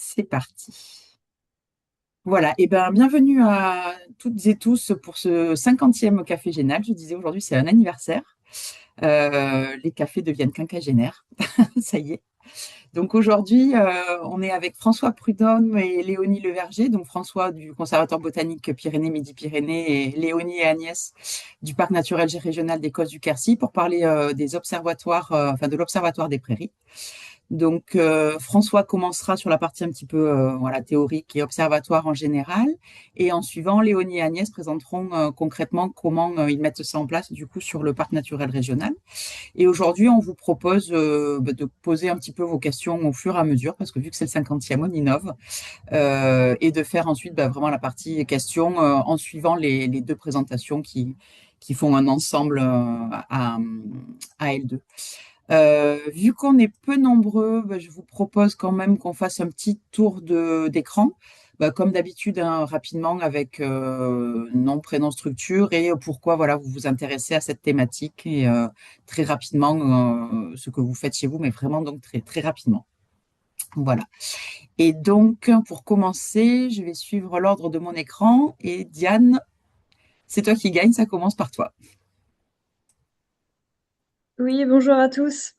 C'est parti. Voilà, et ben bienvenue à toutes et tous pour ce 50e Café Génal. Je disais aujourd'hui, c'est un anniversaire. Les cafés deviennent quinquagénaires. Ça y est. Donc aujourd'hui, on est avec François Prudhomme et Léonie Leverger. Donc François du Conservatoire botanique Pyrénées-Midi-Pyrénées et Léonie et Agnès du Parc naturel régional des Cosses du Quercy pour parler des observatoires, enfin de l'Observatoire des Prairies. Donc, François commencera sur la partie un petit peu voilà, théorique et observatoire en général. Et en suivant, Léonie et Agnès présenteront concrètement comment ils mettent ça en place du coup sur le parc naturel régional. Et aujourd'hui, on vous propose de poser un petit peu vos questions au fur et à mesure, parce que vu que c'est le 50e, on innove, et de faire ensuite vraiment la partie questions en suivant les deux présentations qui font un ensemble à L2. Vu qu'on est peu nombreux, je vous propose quand même qu'on fasse un petit tour d'écran, comme d'habitude, hein, rapidement avec nom, prénom, structure et pourquoi voilà, vous vous intéressez à cette thématique et très rapidement ce que vous faites chez vous, mais vraiment donc très, très rapidement. Voilà. Et donc, pour commencer, je vais suivre l'ordre de mon écran et Diane, c'est toi qui gagne, ça commence par toi. Oui, bonjour à tous.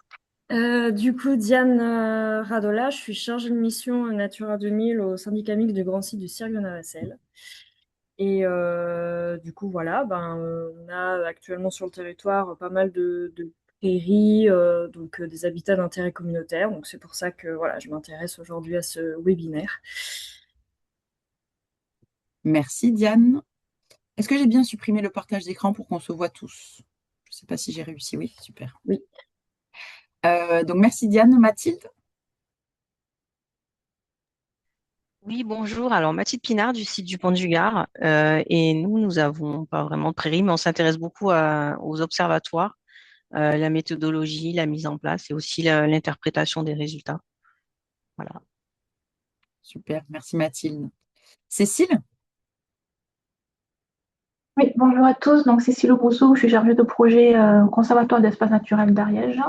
Du coup, Diane Radola, je suis chargée de mission Natura 2000 au syndicat mixte du Grand Site du Cirque de Navacelle. Et du coup, voilà, on a actuellement sur le territoire pas mal de prairies, des habitats d'intérêt communautaire. Donc c'est pour ça que voilà, je m'intéresse aujourd'hui à ce webinaire. Merci Diane. Est-ce que j'ai bien supprimé le partage d'écran pour qu'on se voit tous? Je ne sais pas si j'ai réussi. Oui, super. Oui. Donc merci Diane. Mathilde? Oui, bonjour. Alors, Mathilde Pinard du site du Pont du Gard. Et nous avons pas vraiment de prairie, mais on s'intéresse beaucoup aux observatoires, la méthodologie, la mise en place et aussi l'interprétation des résultats. Voilà. Super, merci Mathilde. Cécile? Oui, bonjour à tous. Donc, Cécile Brousseau, je suis chargée de projet au Conservatoire d'espace naturel d'Ariège.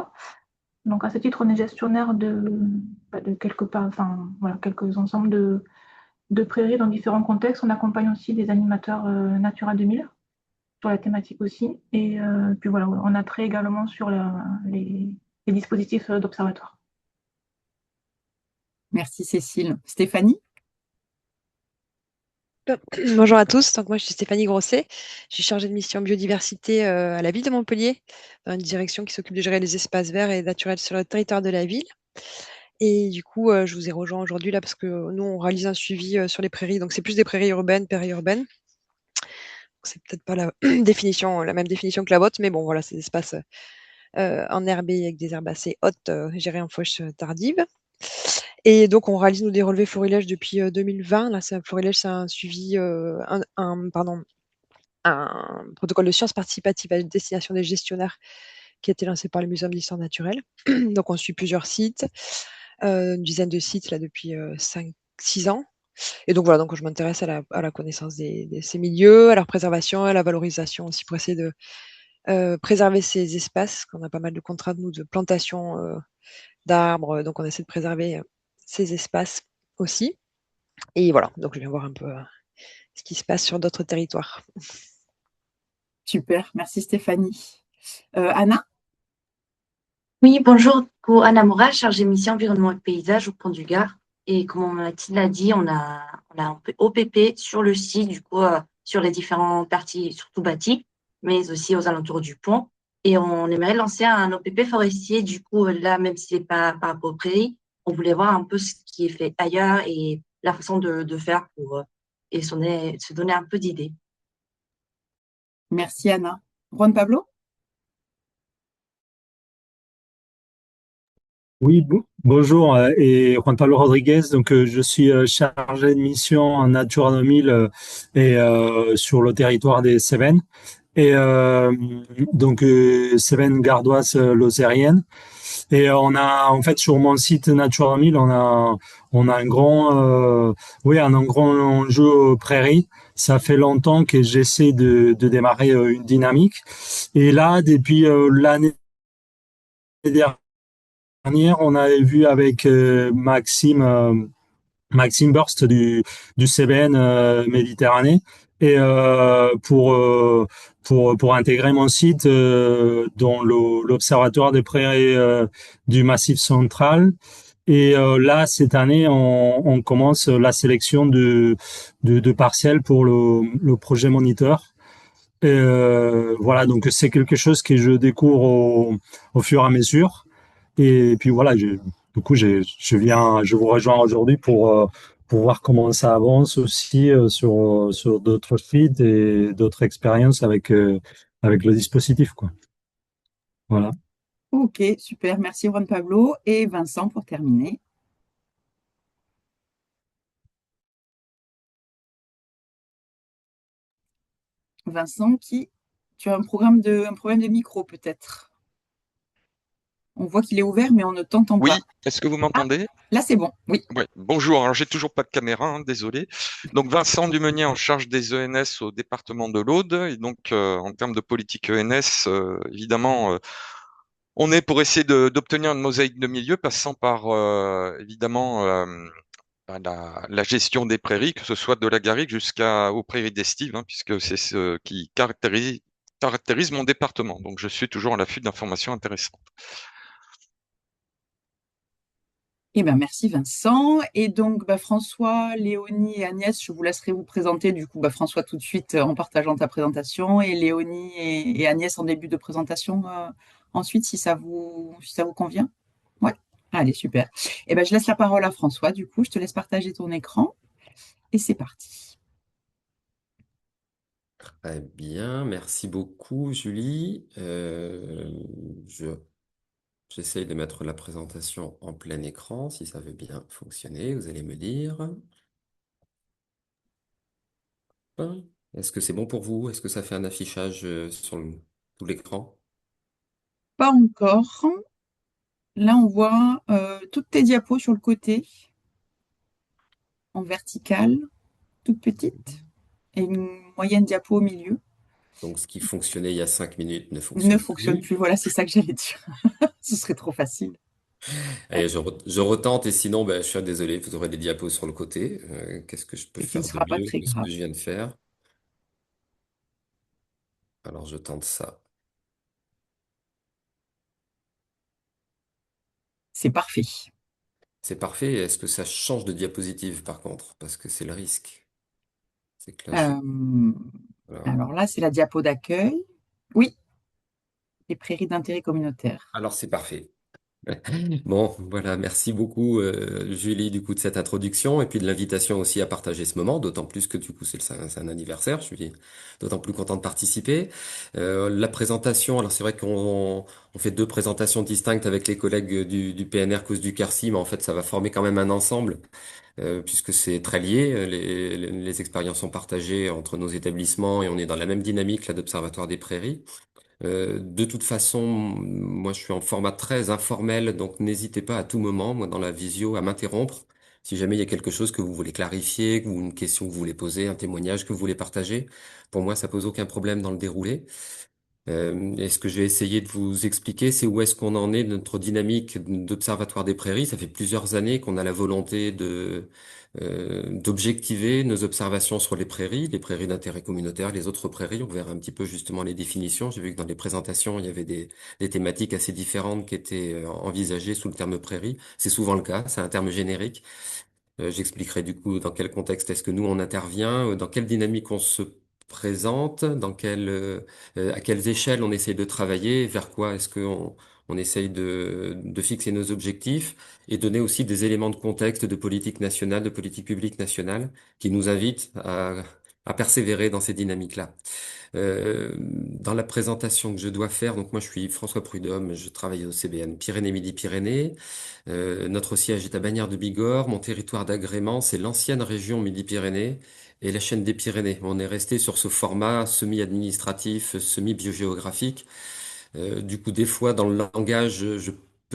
Donc, à ce titre, on est gestionnaire de quelques, enfin, voilà, quelques ensembles de prairies dans différents contextes. On accompagne aussi des animateurs Natura 2000 sur la thématique aussi. Et puis voilà, on a trait également sur les dispositifs d'observatoire. Merci Cécile. Stéphanie? Bonjour à tous, donc moi je suis Stéphanie Grosset, je suis chargée de mission biodiversité à la ville de Montpellier, dans une direction qui s'occupe de gérer les espaces verts et naturels sur le territoire de la ville. Et du coup, je vous ai rejoint aujourd'hui là parce que nous on réalise un suivi sur les prairies, donc c'est plus des prairies urbaines, périurbaines. C'est peut-être pas la définition, la même définition que la vôtre, mais bon voilà, c'est des espaces enherbés avec des herbes assez hautes, gérées en fauche tardive. Et donc, on réalise nous des relevés florilèges depuis 2020. Là, c'est un florilège, c'est un suivi, pardon, un protocole de sciences participatives à destination des gestionnaires qui a été lancé par le Muséum d'histoire naturelle. Donc, on suit plusieurs sites, une dizaine de sites là depuis 5-6 ans. Et donc voilà, donc je m'intéresse à la connaissance de ces milieux, à leur préservation, à la valorisation aussi pour essayer de préserver ces espaces, qu'on a pas mal de contraintes, nous, de plantation d'arbres. Donc, on essaie de préserver ces espaces aussi. Et voilà, donc je viens voir un peu ce qui se passe sur d'autres territoires. Super, merci Stéphanie. Anna? Oui, bonjour, du coup, Anna Moral, chargée mission environnement et paysage au Pont du Gard. Et comme Mathilde l'a dit, on a un peu OPP sur le site, du coup, sur les différentes parties, surtout bâties, mais aussi aux alentours du pont. Et on aimerait lancer un OPP forestier, du coup, là, même si c'est pas par rapport aux prairies, on voulait voir un peu ce qui est fait ailleurs et la façon de faire pour et se donner un peu d'idées. Merci Anna. Juan Pablo? Oui, bonjour, et Juan Pablo Rodriguez. Donc, je suis chargé de mission en Natura 2000 et sur le territoire des Cévennes. Et Cévennes gardoise lozérienne. Et on a, en fait, sur mon site Natura 2000, on a un un grand enjeu prairie. Ça fait longtemps que j'essaie de démarrer une dynamique. Et là, depuis l'année dernière, on avait vu avec Maxime Maxime Burst du CBN Méditerranée et pour intégrer mon site dans l'Observatoire des prairies du Massif central. Et là, cette année, on commence la sélection de parcelles pour le projet Moniteur. Et voilà, donc c'est quelque chose que je découvre au fur et à mesure. Et puis voilà, du coup, je vous rejoins aujourd'hui pour voir comment ça avance aussi sur d'autres feeds et d'autres expériences avec le dispositif, quoi. Voilà. Ok, super. Merci Juan Pablo. Et Vincent pour terminer. Vincent, tu as un problème de micro peut-être. On voit qu'il est ouvert, mais on ne t'entend Oui, pas. est-ce que vous Ah, m'entendez? là c'est bon. Oui. Ouais. Bonjour, alors j'ai toujours pas de caméra, hein, désolé. Donc Vincent Dumenier en charge des ENS au département de l'Aude. Et donc en termes de politique ENS, évidemment, on est pour essayer d'obtenir une mosaïque de milieu passant par évidemment la gestion des prairies, que ce soit de la garrigue jusqu'aux prairies d'estive, hein, puisque c'est ce qui caractérise mon département. Donc je suis toujours à l'affût d'informations intéressantes. Eh bien, merci Vincent. Et donc, François, Léonie et Agnès, je vous laisserai vous présenter. Du coup, François, tout de suite en partageant ta présentation et Léonie et Agnès en début de présentation ensuite, si ça vous convient. Ouais. Allez, super. Eh bien, je laisse la parole à François. Du coup, je te laisse partager ton écran et c'est parti. Très bien, merci beaucoup Julie. J'essaye de mettre la présentation en plein écran, si ça veut bien fonctionner, vous allez me dire. Est-ce que c'est bon pour vous? Est-ce que ça fait un affichage sur tout l'écran? Pas encore. Là, on voit toutes tes diapos sur le côté, en verticale, toute petite, et une moyenne diapo au milieu. Donc ce qui fonctionnait il y a 5 minutes ne Ne fonctionne fonctionne plus. plus. Voilà, c'est ça que j'allais dire. Ce serait trop facile. Allez, je retente et sinon, je suis désolé, vous aurez des diapos sur le côté. Qu'est-ce que je peux Ce qui ne faire de sera pas mieux très que ce que grave. je viens de faire? Alors je tente ça. C'est parfait. C'est parfait. Est-ce que ça change de diapositive par contre? Parce que c'est le risque. C'est que là, Euh, voilà. alors là, c'est la diapo d'accueil. Oui, les prairies d'intérêt communautaire. Alors c'est parfait. Bon, voilà, merci beaucoup Julie du coup de cette introduction et puis de l'invitation aussi à partager ce moment, d'autant plus que du coup c'est un anniversaire, je suis d'autant plus content de participer. La présentation, alors c'est vrai qu'on fait deux présentations distinctes avec les collègues du PNR cause du Quercy, mais en fait ça va former quand même un ensemble puisque c'est très lié, les expériences sont partagées entre nos établissements et on est dans la même dynamique là d'Observatoire des Prairies. De toute façon, moi je suis en format très informel, donc n'hésitez pas à tout moment, moi dans la visio, à m'interrompre. Si jamais il y a quelque chose que vous voulez clarifier, ou une question que vous voulez poser, un témoignage que vous voulez partager, pour moi ça pose aucun problème dans le déroulé. Et ce que je vais essayer de vous expliquer, c'est où est-ce qu'on en est de notre dynamique d'Observatoire des Prairies. Ça fait plusieurs années qu'on a la volonté d'objectiver nos observations sur les prairies d'intérêt communautaire, les autres prairies. On verra un petit peu justement les définitions. J'ai vu que dans les présentations, il y avait des thématiques assez différentes qui étaient envisagées sous le terme prairie. C'est souvent le cas, c'est un terme générique. J'expliquerai du coup dans quel contexte est-ce que nous on intervient, dans quelle dynamique on se présente, à quelles échelles on essaye de travailler, vers quoi est-ce qu'on on essaye de fixer nos objectifs et donner aussi des éléments de contexte de politique nationale, de politique publique nationale qui nous invitent à persévérer dans ces dynamiques-là. Dans la présentation que je dois faire, donc moi je suis François Prudhomme, je travaille au CBN Pyrénées-Midi-Pyrénées. Notre siège est à Bagnères de Bigorre. Mon territoire d'agrément, c'est l'ancienne région Midi-Pyrénées et la chaîne des Pyrénées. On est resté sur ce format semi-administratif, semi-biogéographique. Du coup, des fois, dans le langage,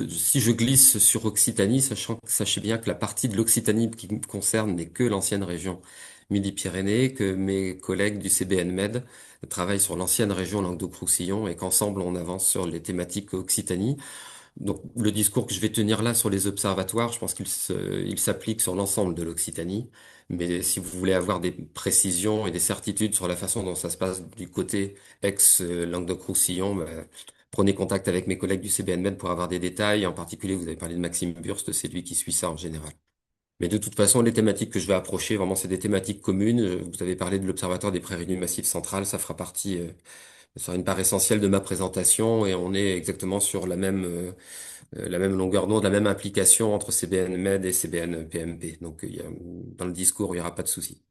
si je glisse sur Occitanie, sachez bien que la partie de l'Occitanie qui me concerne n'est que l'ancienne région Midi-Pyrénées, que mes collègues du CBN Med travaillent sur l'ancienne région Languedoc-Roussillon et qu'ensemble, on avance sur les thématiques Occitanie. Donc, le discours que je vais tenir là sur les observatoires, je pense il s'applique sur l'ensemble de l'Occitanie. Mais si vous voulez avoir des précisions et des certitudes sur la façon dont ça se passe du côté ex-Languedoc-Roussillon, prenez contact avec mes collègues du CBNMed pour avoir des détails. En particulier, vous avez parlé de Maxime Burst, c'est lui qui suit ça en général. Mais de toute façon, les thématiques que je vais approcher, vraiment, c'est des thématiques communes. Vous avez parlé de l'Observatoire des prairies du Massif central, ça fera partie, ça sera une part essentielle de ma présentation et on est exactement sur la même longueur d'onde, la même implication entre CBN Med et CBN PMP. Donc, dans le discours, il n'y aura pas de souci.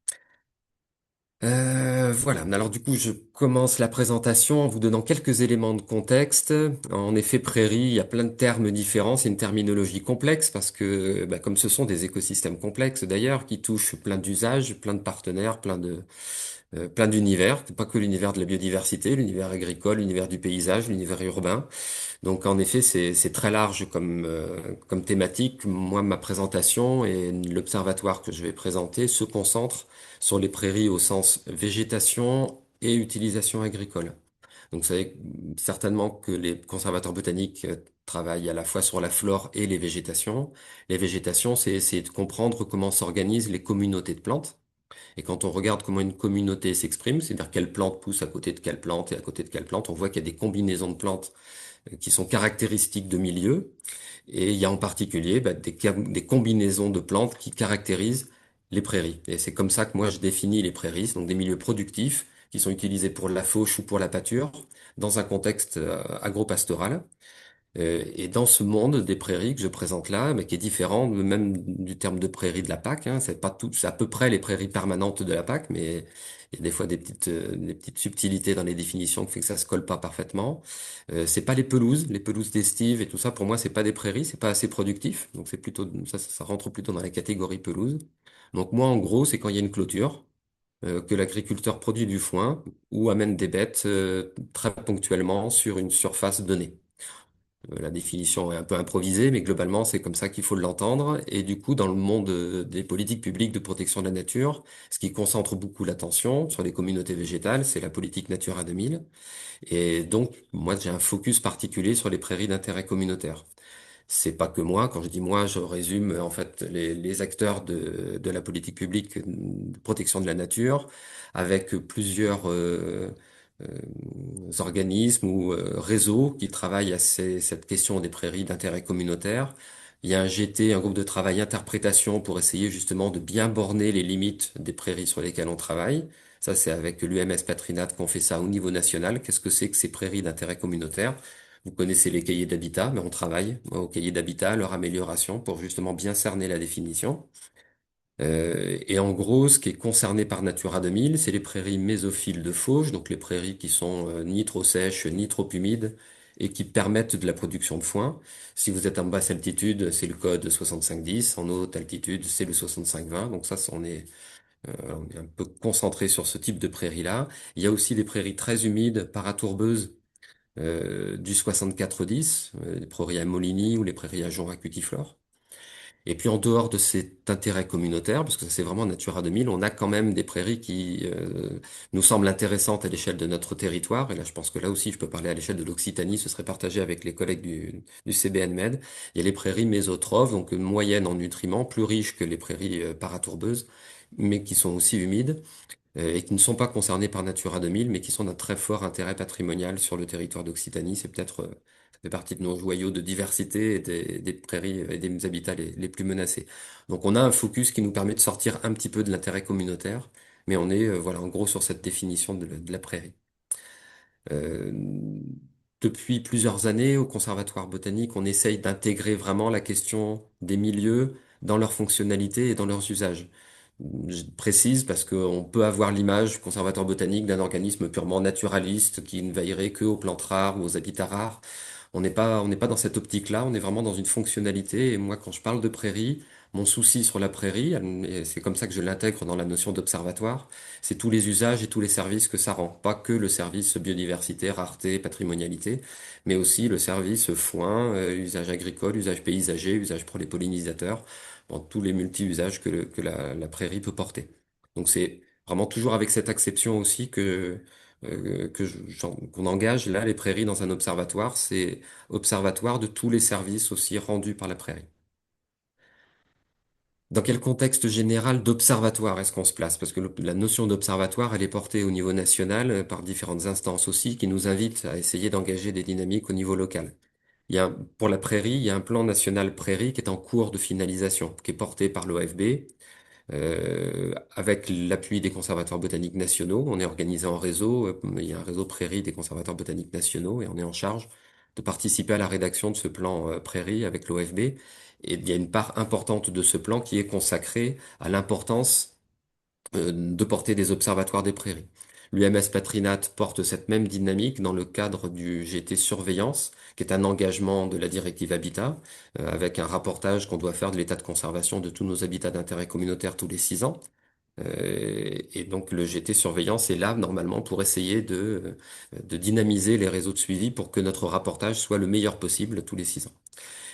Voilà. Alors du coup, je commence la présentation en vous donnant quelques éléments de contexte. En effet, prairie, il y a plein de termes différents. C'est une terminologie complexe parce que, comme ce sont des écosystèmes complexes d'ailleurs, qui touchent plein d'usages, plein de partenaires, plein d'univers. C'est pas que l'univers de la biodiversité, l'univers agricole, l'univers du paysage, l'univers urbain. Donc en effet, c'est très large comme thématique. Moi, ma présentation et l'observatoire que je vais présenter se concentre sur les prairies au sens végétation et utilisation agricole. Donc vous savez certainement que les conservateurs botaniques travaillent à la fois sur la flore et les végétations. Les végétations, c'est essayer de comprendre comment s'organisent les communautés de plantes. Et quand on regarde comment une communauté s'exprime, c'est-à-dire quelle plante pousse à côté de quelle plante et à côté de quelle plante, on voit qu'il y a des combinaisons de plantes qui sont caractéristiques de milieux. Et il y a en particulier des combinaisons de plantes qui caractérisent les prairies. Et c'est comme ça que moi je définis les prairies, donc des milieux productifs qui sont utilisés pour la fauche ou pour la pâture dans un contexte agropastoral. Et dans ce monde des prairies que je présente là, mais qui est différent même du terme de prairie de la PAC, hein, c'est pas tout, c'est à peu près les prairies permanentes de la PAC, mais il y a des fois des petites subtilités dans les définitions qui fait que ça se colle pas parfaitement. C'est pas les pelouses d'estive et tout ça. Pour moi, c'est pas des prairies, c'est pas assez productif. Donc c'est plutôt ça rentre plutôt dans la catégorie pelouse. Donc moi, en gros, c'est quand il y a une clôture. Que l'agriculteur produit du foin ou amène des bêtes très ponctuellement sur une surface donnée. La définition est un peu improvisée, mais globalement, c'est comme ça qu'il faut l'entendre. Et du coup, dans le monde des politiques publiques de protection de la nature, ce qui concentre beaucoup l'attention sur les communautés végétales, c'est la politique Natura 2000. Et donc, moi, j'ai un focus particulier sur les prairies d'intérêt communautaire. C'est pas que moi. Quand je dis moi, je résume en fait les acteurs de la politique publique de protection de la nature, avec plusieurs organismes ou réseaux qui travaillent à cette question des prairies d'intérêt communautaire. Il y a un GT, un groupe de travail interprétation pour essayer justement de bien borner les limites des prairies sur lesquelles on travaille. Ça, c'est avec l'UMS Patrinat qu'on fait ça au niveau national. Qu'est-ce que c'est que ces prairies d'intérêt communautaire? Vous connaissez les cahiers d'habitat, mais on travaille aux cahiers d'habitat, leur amélioration pour justement bien cerner la définition. Et en gros, ce qui est concerné par Natura 2000, c'est les prairies mésophiles de fauche, donc les prairies qui sont ni trop sèches, ni trop humides, et qui permettent de la production de foin. Si vous êtes en basse altitude, c'est le code 6510, en haute altitude, c'est le 6520, donc ça, on est un peu concentré sur ce type de prairies-là. Il y a aussi des prairies très humides, paratourbeuses, du 6410, les prairies à Moligny ou les prairies à Jonc à Cutiflore. Et puis en dehors de cet intérêt communautaire, parce que ça c'est vraiment Natura 2000, on a quand même des prairies qui nous semblent intéressantes à l'échelle de notre territoire. Et là, je pense que là aussi, je peux parler à l'échelle de l'Occitanie, ce serait partagé avec les collègues du CBN Med. Il y a les prairies mésotrophes, donc moyennes en nutriments, plus riches que les prairies paratourbeuses, mais qui sont aussi humides et qui ne sont pas concernés par Natura 2000, mais qui sont d'un très fort intérêt patrimonial sur le territoire d'Occitanie. C'est peut-être, ça fait partie de nos joyaux de diversité et des prairies et des habitats les plus menacés. Donc on a un focus qui nous permet de sortir un petit peu de l'intérêt communautaire, mais on est, voilà, en gros sur cette définition de la prairie. Euh, Depuis plusieurs années, au Conservatoire botanique, on essaye d'intégrer vraiment la question des milieux dans leurs fonctionnalités et dans leurs usages. Je précise parce qu'on peut avoir l'image du conservateur botanique d'un organisme purement naturaliste qui ne veillerait que aux plantes rares ou aux habitats rares. On n'est pas dans cette optique-là, on est vraiment dans une fonctionnalité. Et moi, quand je parle de prairie, mon souci sur la prairie, et c'est comme ça que je l'intègre dans la notion d'observatoire, c'est tous les usages et tous les services que ça rend. Pas que le service biodiversité, rareté, patrimonialité, mais aussi le service foin, usage agricole, usage paysager, usage pour les pollinisateurs, dans tous les multi-usages que la prairie peut porter. Donc c'est vraiment toujours avec cette acception aussi que qu'on engage là les prairies dans un observatoire, c'est observatoire de tous les services aussi rendus par la prairie. Dans quel contexte général d'observatoire est-ce qu'on se place? Parce que la notion d'observatoire, elle est portée au niveau national par différentes instances aussi qui nous invitent à essayer d'engager des dynamiques au niveau local. Pour la prairie, il y a un plan national prairie qui est en cours de finalisation, qui est porté par l'OFB, avec l'appui des conservatoires botaniques nationaux. On est organisé en réseau, il y a un réseau prairie des conservatoires botaniques nationaux et on est en charge de participer à la rédaction de ce plan prairie avec l'OFB. Et il y a une part importante de ce plan qui est consacrée à l'importance de porter des observatoires des prairies. L'UMS Patrinat porte cette même dynamique dans le cadre du GT Surveillance, qui est un engagement de la directive Habitat, avec un rapportage qu'on doit faire de l'état de conservation de tous nos habitats d'intérêt communautaire tous les 6 ans. Et donc le GT Surveillance est là normalement pour essayer de dynamiser les réseaux de suivi pour que notre rapportage soit le meilleur possible tous les 6 ans.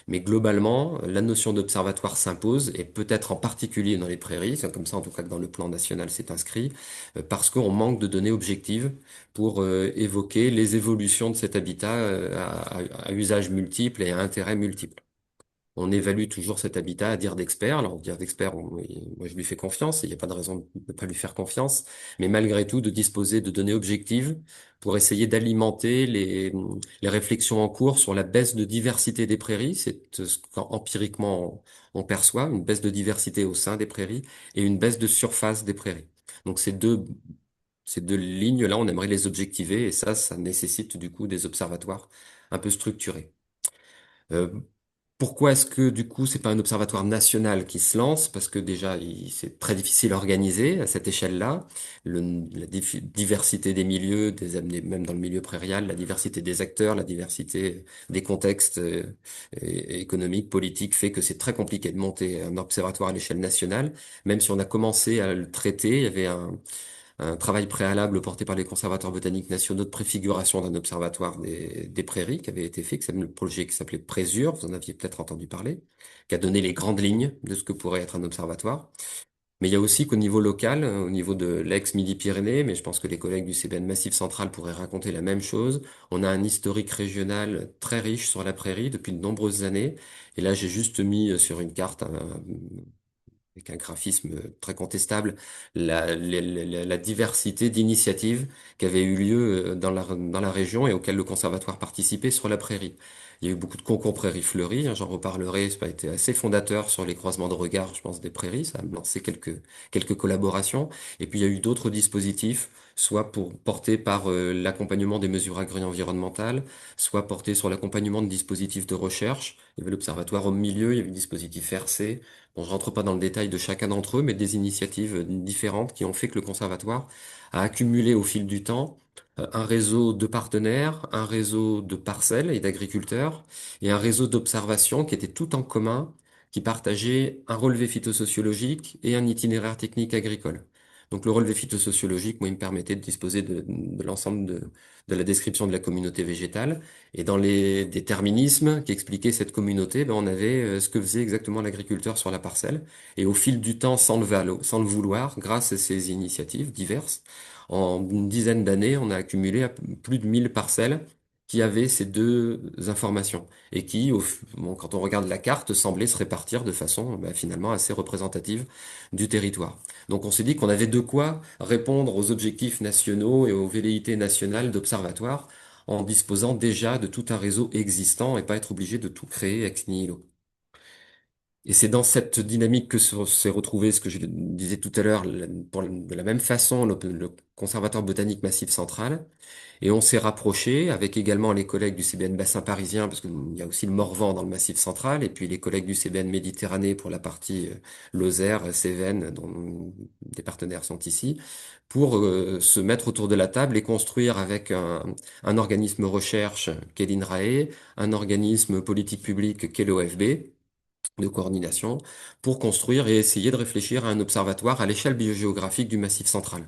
Mais globalement, la notion d'observatoire s'impose, et peut-être en particulier dans les prairies, c'est comme ça en tout cas que dans le plan national c'est inscrit, parce qu'on manque de données objectives pour évoquer les évolutions de cet habitat à usage multiple et à intérêt multiple. On évalue toujours cet habitat à dire d'expert. Alors, dire d'expert, moi je lui fais confiance, et il n'y a pas de raison de ne pas lui faire confiance, mais malgré tout de disposer de données objectives pour essayer d'alimenter les réflexions en cours sur la baisse de diversité des prairies. C'est ce qu'empiriquement on perçoit, une baisse de diversité au sein des prairies et une baisse de surface des prairies. Donc ces deux lignes-là, on aimerait les objectiver, et ça nécessite du coup des observatoires un peu structurés. Euh, Pourquoi est-ce que du coup c'est pas un observatoire national qui se lance? Parce que déjà c'est très difficile à organiser à cette échelle-là. Diversité des milieux, même dans le milieu prairial, la diversité des acteurs, la diversité des contextes et économiques, politiques fait que c'est très compliqué de monter un observatoire à l'échelle nationale. Même si on a commencé à le traiter, il y avait un travail préalable porté par les conservateurs botaniques nationaux de préfiguration d'un observatoire des prairies qui avait été fait, qui s'appelait le projet qui s'appelait Présure, vous en aviez peut-être entendu parler, qui a donné les grandes lignes de ce que pourrait être un observatoire. Mais il y a aussi qu'au niveau local, au niveau de l'ex-Midi-Pyrénées, mais je pense que les collègues du CBN Massif Central pourraient raconter la même chose, on a un historique régional très riche sur la prairie depuis de nombreuses années. Et là, j'ai juste mis sur une carte avec un graphisme très contestable, la diversité d'initiatives qui avaient eu lieu dans la région et auxquelles le conservatoire participait sur la prairie. Il y a eu beaucoup de concours prairies fleuries, hein, j'en reparlerai, ça a été assez fondateur sur les croisements de regards, je pense, des prairies, ça a lancé quelques collaborations. Et puis il y a eu d'autres dispositifs, soit portés par l'accompagnement des mesures agri-environnementales, soit portés sur l'accompagnement de dispositifs de recherche. Il y avait l'observatoire au milieu, il y avait le dispositif RC. Bon, je rentre pas dans le détail de chacun d'entre eux, mais des initiatives différentes qui ont fait que le conservatoire a accumulé au fil du temps un réseau de partenaires, un réseau de parcelles et d'agriculteurs, et un réseau d'observation qui était tout en commun, qui partageait un relevé phytosociologique et un itinéraire technique agricole. Donc le relevé phytosociologique, moi, il me permettait de disposer de l'ensemble de la description de la communauté végétale. Et dans les déterminismes qui expliquaient cette communauté, ben, on avait ce que faisait exactement l'agriculteur sur la parcelle. Et au fil du temps, sans le vouloir, grâce à ces initiatives diverses, en une dizaine d'années, on a accumulé plus de 1000 parcelles qui avaient ces deux informations et qui, bon, quand on regarde la carte, semblaient se répartir de façon ben, finalement assez représentative du territoire. Donc on s'est dit qu'on avait de quoi répondre aux objectifs nationaux et aux velléités nationales d'observatoires en disposant déjà de tout un réseau existant et pas être obligé de tout créer ex nihilo. Et c'est dans cette dynamique que s'est retrouvé ce que je disais tout à l'heure, de la même façon, le Conservatoire botanique Massif Central. Et on s'est rapproché avec également les collègues du CBN Bassin Parisien, parce qu'il y a aussi le Morvan dans le Massif Central, et puis les collègues du CBN Méditerranée pour la partie Lozère, Cévennes, dont des partenaires sont ici, pour se mettre autour de la table et construire avec un organisme recherche qu'est l'INRAE, un organisme politique publique qu'est l'OFB, de coordination, pour construire et essayer de réfléchir à un observatoire à l'échelle biogéographique du Massif Central.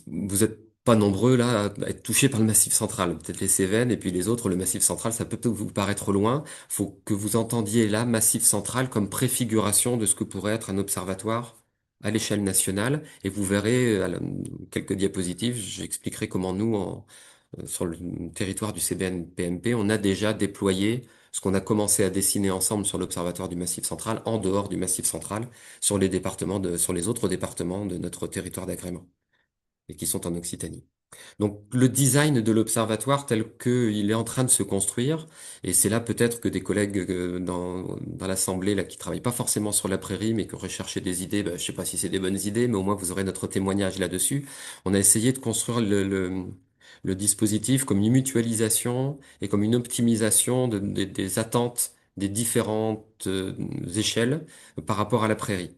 Vous n'êtes pas nombreux là à être touchés par le Massif Central, peut-être les Cévennes et puis les autres, le Massif Central, ça peut peut-être vous paraître loin. Faut que vous entendiez là Massif Central comme préfiguration de ce que pourrait être un observatoire à l'échelle nationale et vous verrez quelques diapositives, j'expliquerai comment nous, sur le territoire du CBN-PMP, on a déjà déployé ce qu'on a commencé à dessiner ensemble sur l'Observatoire du Massif central, en dehors du Massif central, sur sur les autres départements de notre territoire d'agrément et qui sont en Occitanie. Donc le design de l'observatoire tel qu'il est en train de se construire, et c'est là peut-être que des collègues dans l'Assemblée là qui travaillent pas forcément sur la prairie mais qui auraient cherché des idées, je sais pas si c'est des bonnes idées, mais au moins vous aurez notre témoignage là-dessus. On a essayé de construire le dispositif comme une mutualisation et comme une optimisation des attentes des différentes échelles par rapport à la prairie.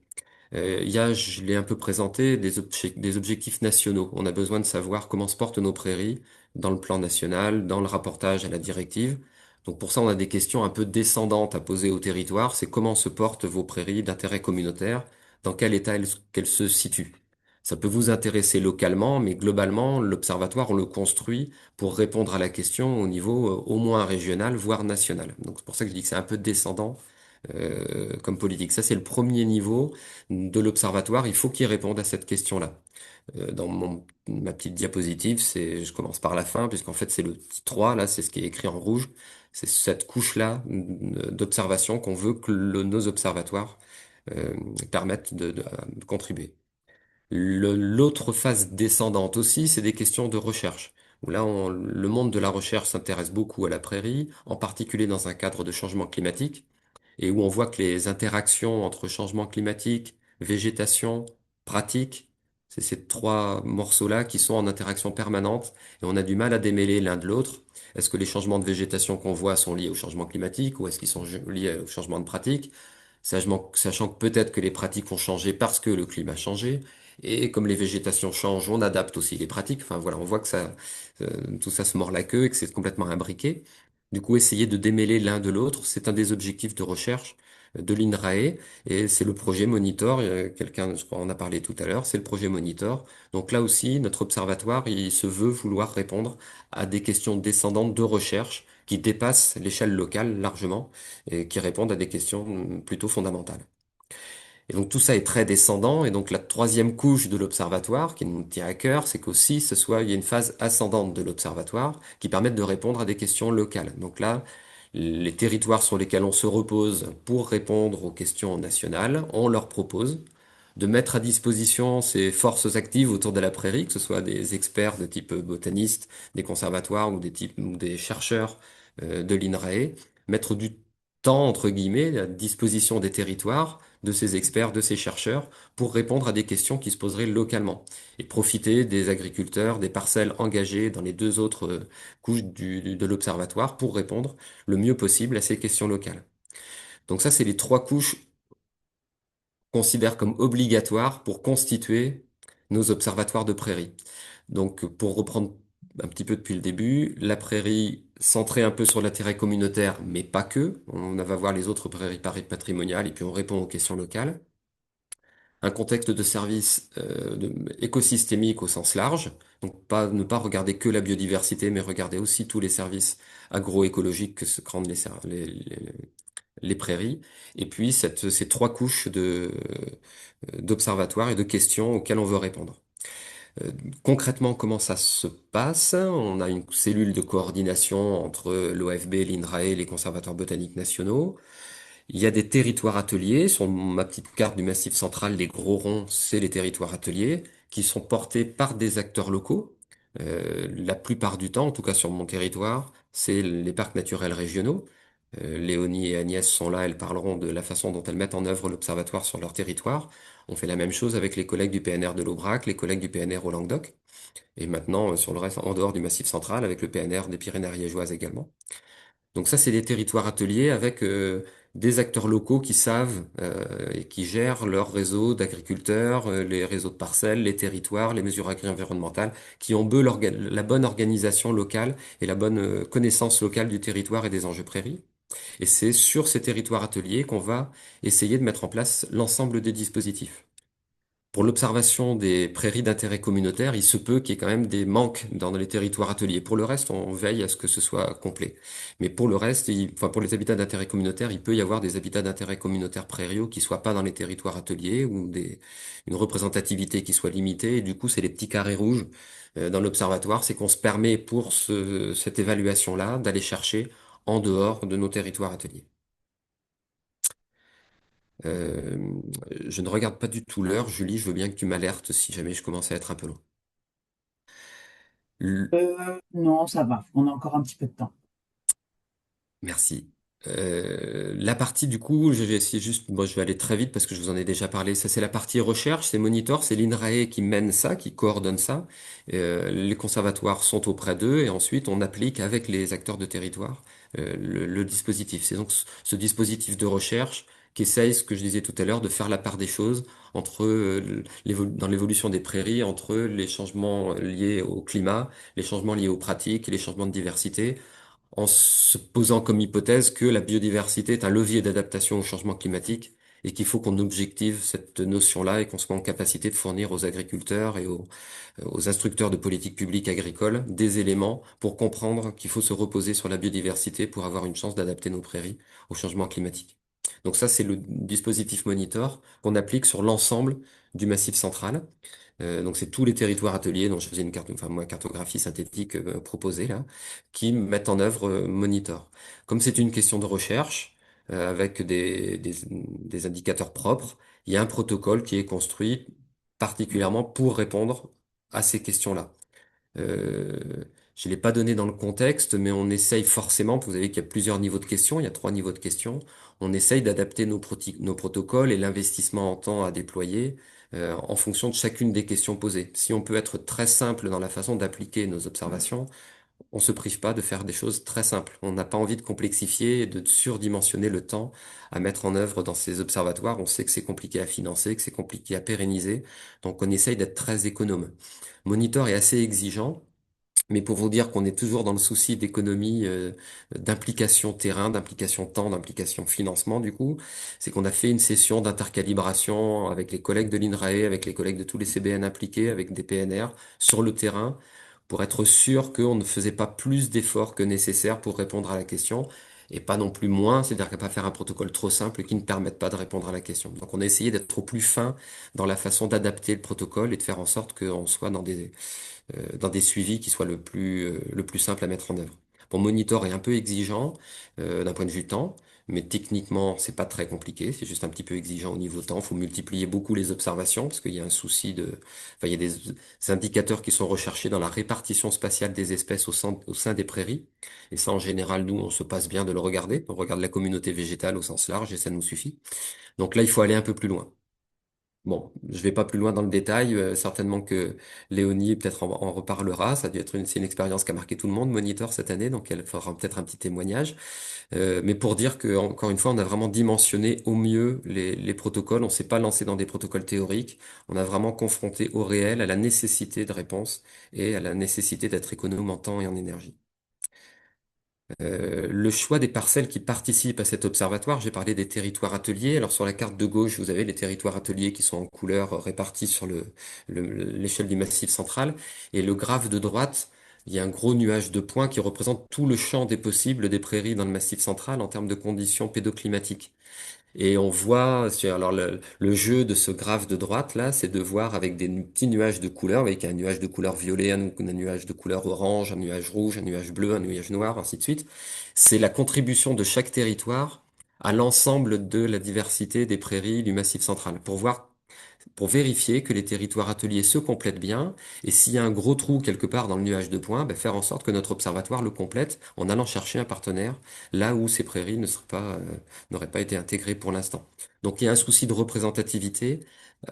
Il y a, je l'ai un peu présenté, des objectifs nationaux. On a besoin de savoir comment se portent nos prairies dans le plan national, dans le rapportage à la directive. Donc pour ça, on a des questions un peu descendantes à poser au territoire. C'est comment se portent vos prairies d'intérêt communautaire, dans quel état qu'elles se situent. Ça peut vous intéresser localement, mais globalement, l'observatoire, on le construit pour répondre à la question au niveau au moins régional, voire national. Donc c'est pour ça que je dis que c'est un peu descendant comme politique. Ça, c'est le premier niveau de l'observatoire. Il faut qu'il réponde à cette question-là. Ma petite diapositive, je commence par la fin, puisqu'en fait, c'est le 3, là, c'est ce qui est écrit en rouge. C'est cette couche-là d'observation qu'on veut que nos observatoires euh, permettent de contribuer. L'autre phase descendante aussi, c'est des questions de recherche. Où là, le monde de la recherche s'intéresse beaucoup à la prairie, en particulier dans un cadre de changement climatique et où on voit que les interactions entre changement climatique, végétation, pratique, c'est ces trois morceaux-là qui sont en interaction permanente et on a du mal à démêler l'un de l'autre. Est-ce que les changements de végétation qu'on voit sont liés au changement climatique ou est-ce qu'ils sont liés au changement de pratique? Sachant que peut-être que les pratiques ont changé parce que le climat a changé. Et comme les végétations changent, on adapte aussi les pratiques. Enfin voilà, on voit que tout ça se mord la queue et que c'est complètement imbriqué. Du coup, essayer de démêler l'un de l'autre, c'est un des objectifs de recherche de l'INRAE et c'est le projet Monitor. Quelqu'un, je crois, en a parlé tout à l'heure, c'est le projet Monitor. Donc là aussi, notre observatoire, il se veut vouloir répondre à des questions descendantes de recherche qui dépassent l'échelle locale largement et qui répondent à des questions plutôt fondamentales. Et donc tout ça est très descendant. Et donc la troisième couche de l'observatoire, qui nous tient à cœur, c'est qu'aussi il y a une phase ascendante de l'observatoire qui permette de répondre à des questions locales. Donc là, les territoires sur lesquels on se repose pour répondre aux questions nationales, on leur propose de mettre à disposition ces forces actives autour de la prairie, que ce soit des experts de type botaniste, des conservatoires ou des chercheurs de l'INRAE, mettre du temps, entre guillemets, à disposition des territoires, de ces experts, de ces chercheurs, pour répondre à des questions qui se poseraient localement, et profiter des agriculteurs, des parcelles engagées dans les deux autres couches de l'observatoire pour répondre le mieux possible à ces questions locales. Donc ça, c'est les trois couches considère comme obligatoire pour constituer nos observatoires de prairie. Donc, pour reprendre un petit peu depuis le début, la prairie centrée un peu sur l'intérêt communautaire, mais pas que. On va voir les autres prairies patrimoniales et puis on répond aux questions locales. Un contexte de service écosystémique au sens large, donc ne pas regarder que la biodiversité, mais regarder aussi tous les services agroécologiques que se rendent les prairies, et puis ces trois couches d'observatoires et de questions auxquelles on veut répondre. Concrètement, comment ça se passe? On a une cellule de coordination entre l'OFB, l'INRAE, les conservatoires botaniques nationaux. Il y a des territoires ateliers. Sur ma petite carte du Massif central, les gros ronds, c'est les territoires ateliers qui sont portés par des acteurs locaux. La plupart du temps, en tout cas sur mon territoire, c'est les parcs naturels régionaux. Léonie et Agnès sont là, elles parleront de la façon dont elles mettent en œuvre l'observatoire sur leur territoire. On fait la même chose avec les collègues du PNR de l'Aubrac, les collègues du PNR au Languedoc, et maintenant sur le reste, en dehors du Massif central, avec le PNR des Pyrénées ariégeoises également. Donc ça, c'est des territoires ateliers avec des acteurs locaux qui savent et qui gèrent leur réseau d'agriculteurs, les réseaux de parcelles, les territoires, les mesures agri-environnementales, qui ont la bonne organisation locale et la bonne connaissance locale du territoire et des enjeux prairies. Et c'est sur ces territoires ateliers qu'on va essayer de mettre en place l'ensemble des dispositifs. Pour l'observation des prairies d'intérêt communautaire, il se peut qu'il y ait quand même des manques dans les territoires ateliers. Pour le reste, on veille à ce que ce soit complet. Mais pour le reste, enfin pour les habitats d'intérêt communautaire, il peut y avoir des habitats d'intérêt communautaire prairiaux qui soient pas dans les territoires ateliers ou une représentativité qui soit limitée. Et du coup, c'est les petits carrés rouges dans l'observatoire, c'est qu'on se permet pour cette évaluation-là d'aller chercher en dehors de nos territoires ateliers. Euh, je ne regarde pas du tout l'heure. Julie, je veux bien que tu m'alertes si jamais je commence à être un peu long. Non, ça va, on a encore un petit peu de temps. Merci. La partie du coup, j'ai essayé juste, moi je vais aller très vite parce que je vous en ai déjà parlé. Ça c'est la partie recherche, c'est Monitor, c'est l'INRAE qui mène ça, qui coordonne ça. Les conservatoires sont auprès d'eux et ensuite on applique avec les acteurs de territoire le dispositif. C'est donc ce dispositif de recherche qui essaye, ce que je disais tout à l'heure, de faire la part des choses entre dans l'évolution des prairies, entre les changements liés au climat, les changements liés aux pratiques et les changements de diversité en se posant comme hypothèse que la biodiversité est un levier d'adaptation au changement climatique et qu'il faut qu'on objective cette notion-là et qu'on soit en capacité de fournir aux agriculteurs et aux instructeurs de politique publique agricole des éléments pour comprendre qu'il faut se reposer sur la biodiversité pour avoir une chance d'adapter nos prairies au changement climatique. Donc ça, c'est le dispositif Monitor qu'on applique sur l'ensemble du Massif central. Donc c'est tous les territoires ateliers dont je faisais une carte, enfin moi, cartographie synthétique proposée là, qui mettent en œuvre Monitor. Comme c'est une question de recherche avec des indicateurs propres, il y a un protocole qui est construit particulièrement pour répondre à ces questions-là. Euh, je l'ai pas donné dans le contexte, mais on essaye forcément, vous savez qu'il y a plusieurs niveaux de questions, il y a 3 niveaux de questions, on essaye d'adapter nos protocoles et l'investissement en temps à déployer en fonction de chacune des questions posées. Si on peut être très simple dans la façon d'appliquer nos observations, on se prive pas de faire des choses très simples. On n'a pas envie de complexifier et de surdimensionner le temps à mettre en œuvre dans ces observatoires. On sait que c'est compliqué à financer, que c'est compliqué à pérenniser, donc on essaye d'être très économe. Monitor est assez exigeant. Mais pour vous dire qu'on est toujours dans le souci d'économie, d'implication terrain, d'implication temps, d'implication financement, du coup, c'est qu'on a fait une session d'intercalibration avec les collègues de l'INRAE, avec les collègues de tous les CBN impliqués, avec des PNR, sur le terrain, pour être sûr qu'on ne faisait pas plus d'efforts que nécessaire pour répondre à la question, et pas non plus moins, c'est-à-dire qu'à pas faire un protocole trop simple qui ne permette pas de répondre à la question. Donc on a essayé d'être au plus fin dans la façon d'adapter le protocole et de faire en sorte qu'on soit dans des suivis qui soient le plus simple à mettre en œuvre. Bon, Monitor est un peu exigeant d'un point de vue temps, mais techniquement, c'est pas très compliqué, c'est juste un petit peu exigeant au niveau temps. Il faut multiplier beaucoup les observations parce qu'il y a un souci enfin, il y a des indicateurs qui sont recherchés dans la répartition spatiale des espèces au sein des prairies. Et ça, en général, nous, on se passe bien de le regarder. On regarde la communauté végétale au sens large et ça nous suffit. Donc là, il faut aller un peu plus loin. Bon, je vais pas plus loin dans le détail. Certainement que Léonie peut-être en reparlera. Ça a dû être c'est une expérience qui a marqué tout le monde, Monitor, cette année, donc elle fera peut-être un petit témoignage. Mais pour dire que encore une fois, on a vraiment dimensionné au mieux les protocoles. On s'est pas lancé dans des protocoles théoriques. On a vraiment confronté au réel, à la nécessité de réponse et à la nécessité d'être économe en temps et en énergie. Le choix des parcelles qui participent à cet observatoire, j'ai parlé des territoires ateliers. Alors sur la carte de gauche, vous avez les territoires ateliers qui sont en couleur répartis sur l'échelle du Massif central. Et le graphe de droite, il y a un gros nuage de points qui représente tout le champ des possibles des prairies dans le Massif central en termes de conditions pédoclimatiques. Et on voit, alors le jeu de ce graphe de droite là, c'est de voir avec des petits nuages de couleurs, avec un nuage de couleur violet, un nuage de couleur orange, un nuage rouge, un nuage bleu, un nuage noir, ainsi de suite. C'est la contribution de chaque territoire à l'ensemble de la diversité des prairies du Massif central, pour vérifier que les territoires ateliers se complètent bien, et s'il y a un gros trou quelque part dans le nuage de points, ben faire en sorte que notre observatoire le complète en allant chercher un partenaire là où ces prairies n'auraient pas été intégrées pour l'instant. Donc il y a un souci de représentativité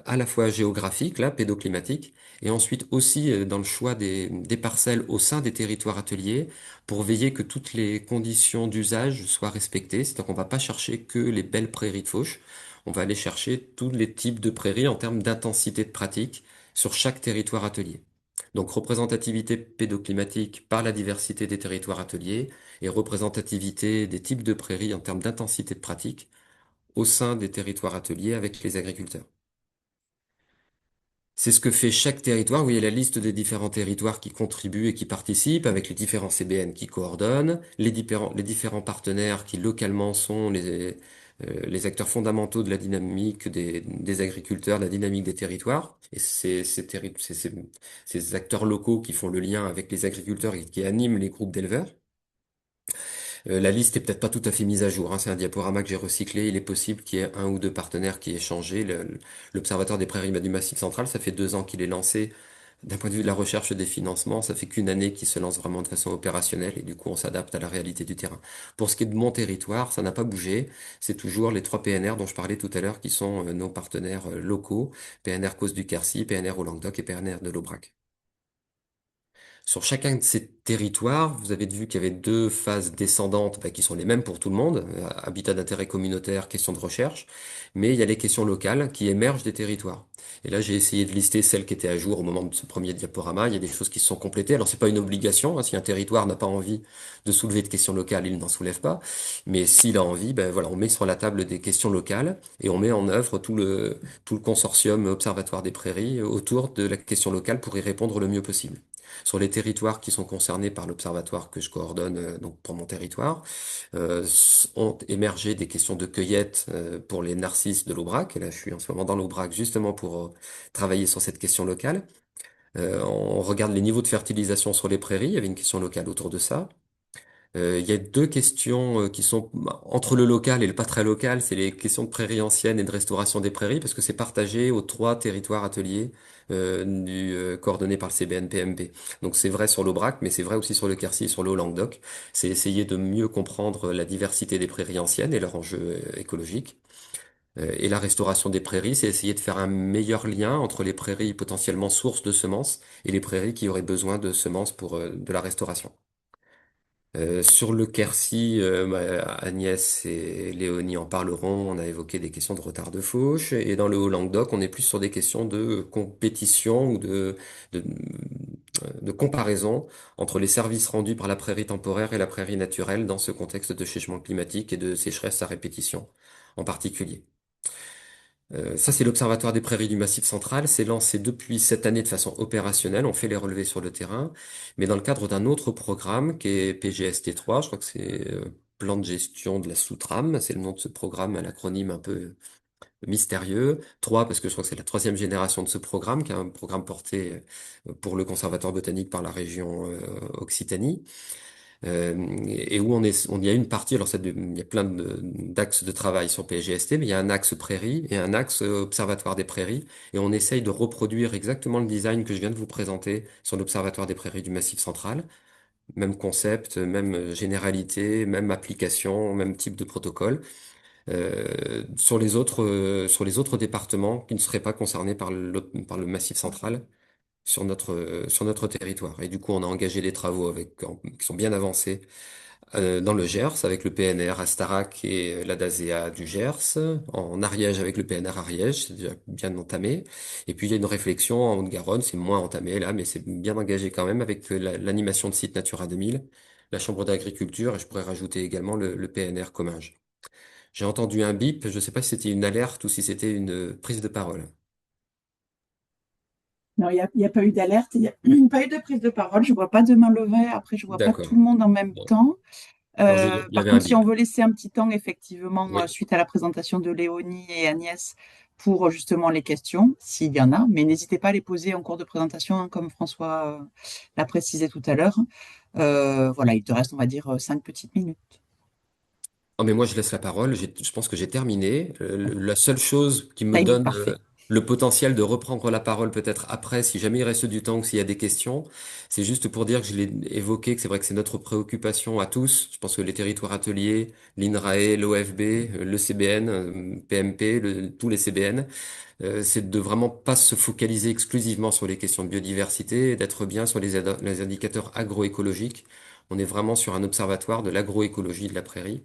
à la fois géographique, là, pédoclimatique, et ensuite aussi dans le choix des parcelles au sein des territoires ateliers pour veiller que toutes les conditions d'usage soient respectées. C'est-à-dire qu'on ne va pas chercher que les belles prairies de fauche, on va aller chercher tous les types de prairies en termes d'intensité de pratique sur chaque territoire atelier. Donc représentativité pédoclimatique par la diversité des territoires ateliers et représentativité des types de prairies en termes d'intensité de pratique au sein des territoires ateliers avec les agriculteurs. C'est ce que fait chaque territoire. Vous voyez la liste des différents territoires qui contribuent et qui participent, avec les différents CBN qui coordonnent, les différents partenaires qui localement sont les acteurs fondamentaux de la dynamique des agriculteurs, de la dynamique des territoires. Et ces acteurs locaux qui font le lien avec les agriculteurs et qui animent les groupes d'éleveurs. La liste est peut-être pas tout à fait mise à jour, hein. C'est un diaporama que j'ai recyclé. Il est possible qu'il y ait un ou deux partenaires qui aient changé. L'Observatoire des prairies du Massif central, ça fait 2 ans qu'il est lancé. D'un point de vue de la recherche des financements, ça fait qu'une année qu'il se lance vraiment de façon opérationnelle et du coup on s'adapte à la réalité du terrain. Pour ce qui est de mon territoire, ça n'a pas bougé. C'est toujours les 3 PNR dont je parlais tout à l'heure qui sont nos partenaires locaux, PNR Cause du Quercy, PNR au Languedoc et PNR de l'Aubrac. Sur chacun de ces territoires, vous avez vu qu'il y avait 2 phases descendantes qui sont les mêmes pour tout le monde, habitat d'intérêt communautaire, questions de recherche, mais il y a les questions locales qui émergent des territoires. Et là, j'ai essayé de lister celles qui étaient à jour au moment de ce premier diaporama. Il y a des choses qui se sont complétées. Alors, c'est pas une obligation, hein. Si un territoire n'a pas envie de soulever de questions locales, il n'en soulève pas. Mais s'il a envie, ben voilà, on met sur la table des questions locales et on met en œuvre tout le consortium Observatoire des prairies autour de la question locale pour y répondre le mieux possible. Sur les territoires qui sont concernés par l'observatoire que je coordonne donc pour mon territoire, ont émergé des questions de cueillette pour les narcisses de l'Aubrac. Et là, je suis en ce moment dans l'Aubrac justement pour travailler sur cette question locale. On regarde les niveaux de fertilisation sur les prairies. Il y avait une question locale autour de ça. Il y a 2 questions qui sont entre le local et le pas très local, c'est les questions de prairies anciennes et de restauration des prairies, parce que c'est partagé aux 3 territoires ateliers coordonnés par le CBN-PMP. Donc c'est vrai sur l'Aubrac, mais c'est vrai aussi sur le Quercy et sur le Haut-Languedoc. C'est essayer de mieux comprendre la diversité des prairies anciennes et leurs enjeux écologiques. Et la restauration des prairies, c'est essayer de faire un meilleur lien entre les prairies potentiellement sources de semences et les prairies qui auraient besoin de semences pour de la restauration. Sur le Quercy, Agnès et Léonie en parleront. On a évoqué des questions de retard de fauche. Et dans le Haut-Languedoc, on est plus sur des questions de compétition ou de, de comparaison entre les services rendus par la prairie temporaire et la prairie naturelle dans ce contexte de changement climatique et de sécheresse à répétition en particulier. Ça, c'est l'Observatoire des prairies du Massif central. C'est lancé depuis cette année de façon opérationnelle. On fait les relevés sur le terrain, mais dans le cadre d'un autre programme qui est PGST3. Je crois que c'est Plan de gestion de la sous-trame. C'est le nom de ce programme, à l'acronyme un peu mystérieux. 3, parce que je crois que c'est la 3e génération de ce programme, qui est un programme porté pour le Conservatoire botanique par la région Occitanie. Et où il y a une partie, alors il y a plein d'axes de travail sur PSGST, mais il y a un axe prairie et un axe observatoire des prairies, et on essaye de reproduire exactement le design que je viens de vous présenter sur l'observatoire des prairies du Massif central. Même concept, même généralité, même application, même type de protocole. Sur les autres départements qui ne seraient pas concernés par le Massif central sur notre territoire. Et du coup, on a engagé des travaux qui sont bien avancés dans le Gers avec le PNR Astarac et la DASEA du Gers, en Ariège avec le PNR Ariège, c'est déjà bien entamé. Et puis il y a une réflexion en Haute-Garonne, c'est moins entamé là, mais c'est bien engagé quand même avec l'animation de site Natura 2000, la Chambre d'agriculture, et je pourrais rajouter également le PNR Comminges. J'ai entendu un bip, je ne sais pas si c'était une alerte ou si c'était une prise de parole. Non, il y a pas eu d'alerte, il n'y a pas eu de prise de parole. Je ne vois pas de main levée. Après, je ne vois pas tout D'accord. le monde en même Bon. temps. Alors, il y Par avait un contre, si bip. on veut laisser un petit temps, effectivement, Oui. suite à la présentation de Léonie et Agnès, pour justement les questions, s'il y en a, mais n'hésitez pas à les poser en cours de présentation, hein, comme François l'a précisé tout à l'heure. Voilà, il te reste, on va dire, 5 petites minutes. Oh, mais moi, je laisse la parole. Je pense que j'ai terminé. La seule chose qui me Timing donne parfait. le potentiel de reprendre la parole peut-être après, si jamais il reste du temps ou s'il y a des questions, c'est juste pour dire que je l'ai évoqué, que c'est vrai que c'est notre préoccupation à tous. Je pense que les territoires ateliers, l'INRAE, l'OFB, le CBN, PMP, tous les CBN, c'est de vraiment pas se focaliser exclusivement sur les questions de biodiversité et d'être bien sur les indicateurs agroécologiques. On est vraiment sur un observatoire de l'agroécologie de la prairie.